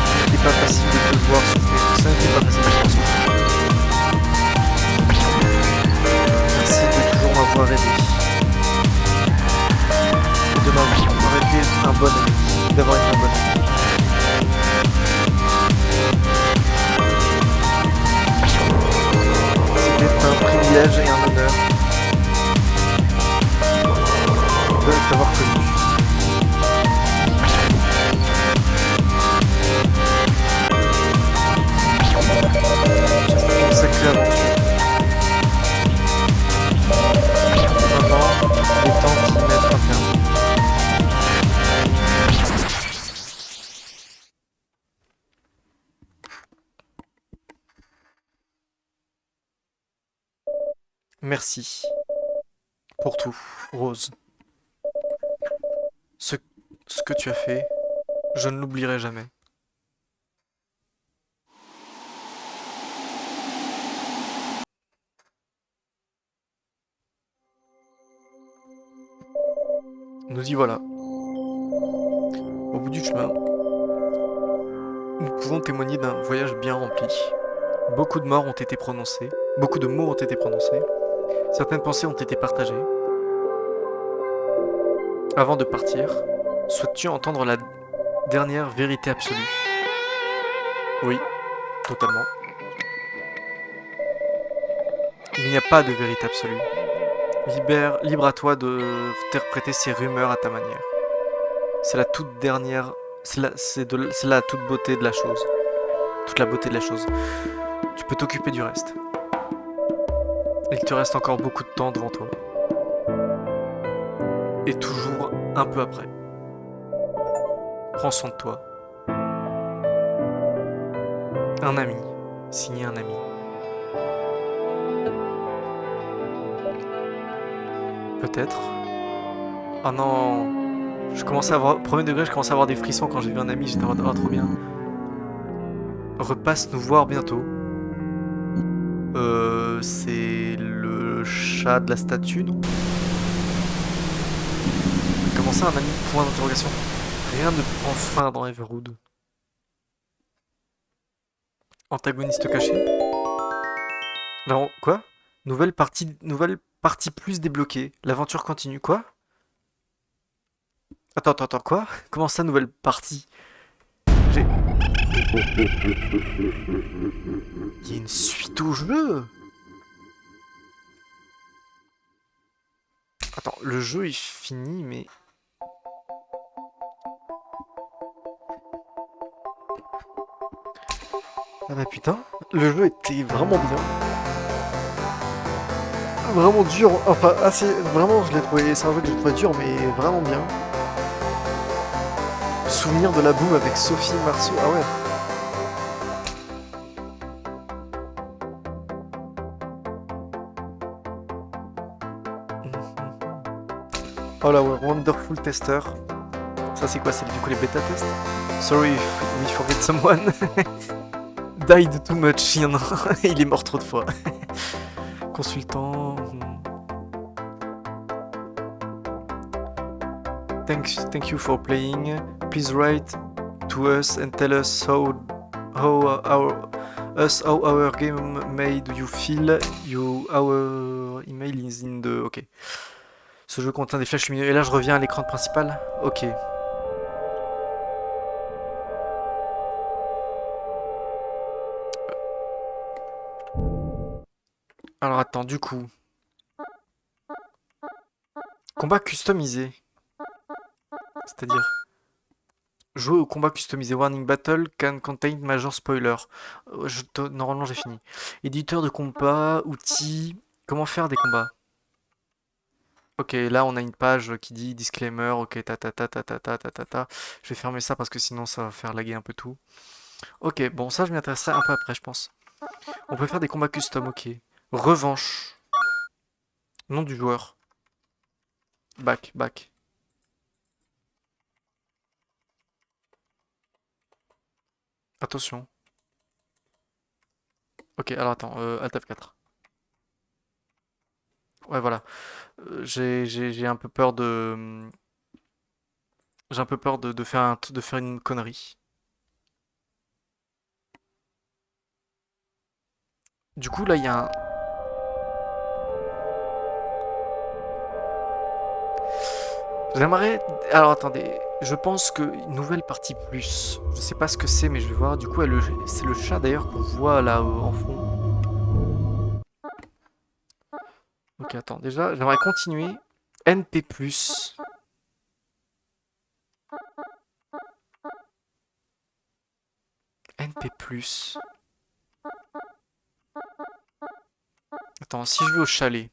Ce n'était pas facile de te voir souffrir. Ça n'était pas facile de te voir souffrir. Merci de toujours m'avoir aidé. Et de m'avoir été un bon ami. D'avoir été un bon ami. C'était un privilège et un honneur de t'avoir connu. C'est une sacrée aventure. Maintenant, il est temps d'y mettre un terme. Merci pour tout, Rose. Ce que tu as fait, je ne l'oublierai jamais. Nous y voilà. Au bout du chemin, nous pouvons témoigner d'un voyage bien rempli. Beaucoup de morts ont été prononcés, beaucoup de mots ont été prononcés, certaines pensées ont été partagées. Avant de partir, souhaites-tu entendre la dernière vérité absolue? Oui, totalement. Il n'y a pas de vérité absolue. Libre à toi d'interpréter ces rumeurs à ta manière. C'est la toute dernière. C'est la toute beauté de la chose. Toute la beauté de la chose. Tu peux t'occuper du reste. Il te reste encore beaucoup de temps devant toi. Et toujours un peu après. Prends soin de toi. Un ami. Signé un ami. Peut-être. Oh non. Je commençais à avoir. Premier degré, je commençais à avoir des frissons quand j'ai vu un ami. J'étais en mode, oh, trop bien. Repasse nous voir bientôt. C'est le chat de la statue, non? Comment ça, un ami? Point d'interrogation. Rien ne prend fin dans Everwood. Antagoniste caché? Alors, quoi? Nouvelle partie plus débloquée. L'aventure continue, quoi? Attends, quoi? Comment ça, nouvelle partie? J'ai... Il y a une suite au jeu? Attends, le jeu est fini, mais... Ah bah putain, le jeu était vraiment bien. Vraiment dur, enfin assez... Vraiment, je l'ai trouvé... C'est un jeu que j'ai trouvé dur, mais vraiment bien. Souvenir de la boum avec Sophie Marceau, ah ouais. Oh là ouais, Wonderful Tester. Ça c'est quoi? C'est du coup les bêta tests? Sorry if we forget someone. Died too much, il est mort trop de fois. Consultant. Thank you for playing. Please write to us and tell us how our game made you feel. Our email is in the... Ok. Ce jeu contient des flèches lumineuses. Et là, je reviens à l'écran principal. Ok. Alors attends, du coup, combat customisé. C'est-à-dire, jouer au combat customisé. Warning Battle can contain major spoiler. Normalement, j'ai fini. Éditeur de combat, outils. Comment faire des combats? Ok, là on a une page qui dit disclaimer, ok, ta ta ta ta ta ta ta ta ta. Je vais fermer ça parce que sinon ça va faire laguer un peu tout. Ok, bon ça je m'y intéresserai un peu après je pense. On peut faire des combats custom, ok. Revanche. Nom du joueur. Back, back. Attention. Ok, alors attends, Alt F4. Ouais voilà. J'ai un peu peur de. J'ai un peu peur de faire une connerie. Du coup là il y a un. J'aimerais. Alors attendez, je pense que nouvelle partie plus. Je sais pas ce que c'est, mais je vais voir. Du coup, c'est le chat d'ailleurs qu'on voit là en fond. Ok, attends. Déjà, j'aimerais continuer. NP plus. NP plus. Attends, si je vais au chalet.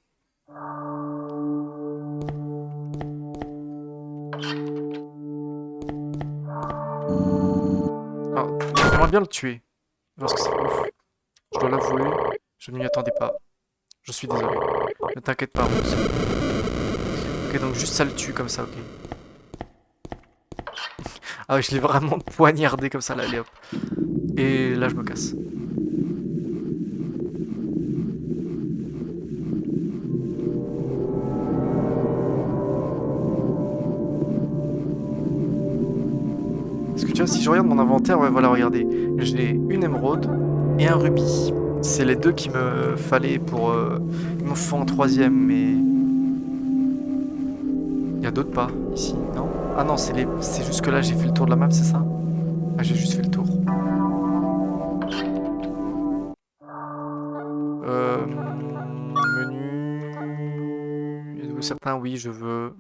Alors, j'aimerais bien le tuer. Parce que c'est ouf. Je dois l'avouer. Je ne m'y attendais pas. Je suis désolé. Ne t'inquiète pas, Rose. Ok, donc juste ça le tue comme ça, ok. Ah oui, je l'ai vraiment poignardé comme ça, là, allez hop. Et là, je me casse. Parce que tu vois, si je regarde mon inventaire, ouais, voilà, regardez. J'ai une émeraude et un rubis. C'est les deux qu'il me fallait pour. Il m'en faut un troisième, mais. Il y a d'autres pas, ici, non? Ah non, c'est juste que là, j'ai fait le tour de la map, c'est ça? Ah, j'ai juste fait le tour. Menu. Êtes-vous certain? Oui, je veux.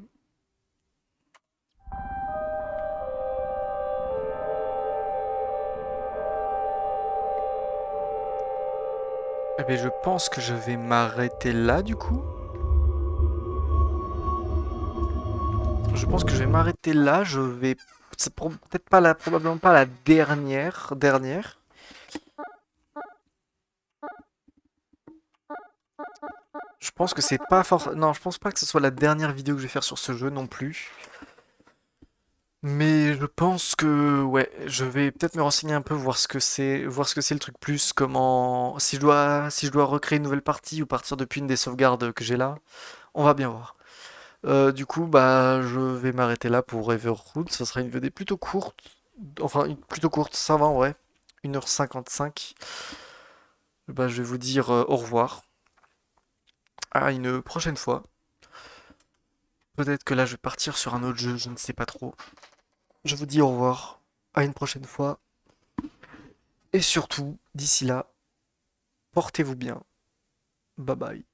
Eh bien, je pense que je vais m'arrêter là, du coup. Je pense que je vais m'arrêter là. Je vais. C'est peut-être pas la, probablement pas la dernière. Je pense que c'est pas forcément. Non, je pense pas que ce soit la dernière vidéo que je vais faire sur ce jeu non plus. Mais je pense que ouais, je vais peut-être me renseigner un peu, voir ce que c'est le truc plus, comment, si je dois recréer une nouvelle partie ou partir depuis une des sauvegardes que j'ai là, on va bien voir. Du coup, bah, je vais m'arrêter là pour Everroot. Ça sera une vidéo plutôt courte, enfin plutôt courte, ça va en vrai, 1h55. Bah, je vais vous dire au revoir à une prochaine fois. Peut-être que là, je vais partir sur un autre jeu, je ne sais pas trop. Je vous dis au revoir, à une prochaine fois, et surtout, d'ici là, portez-vous bien. Bye bye.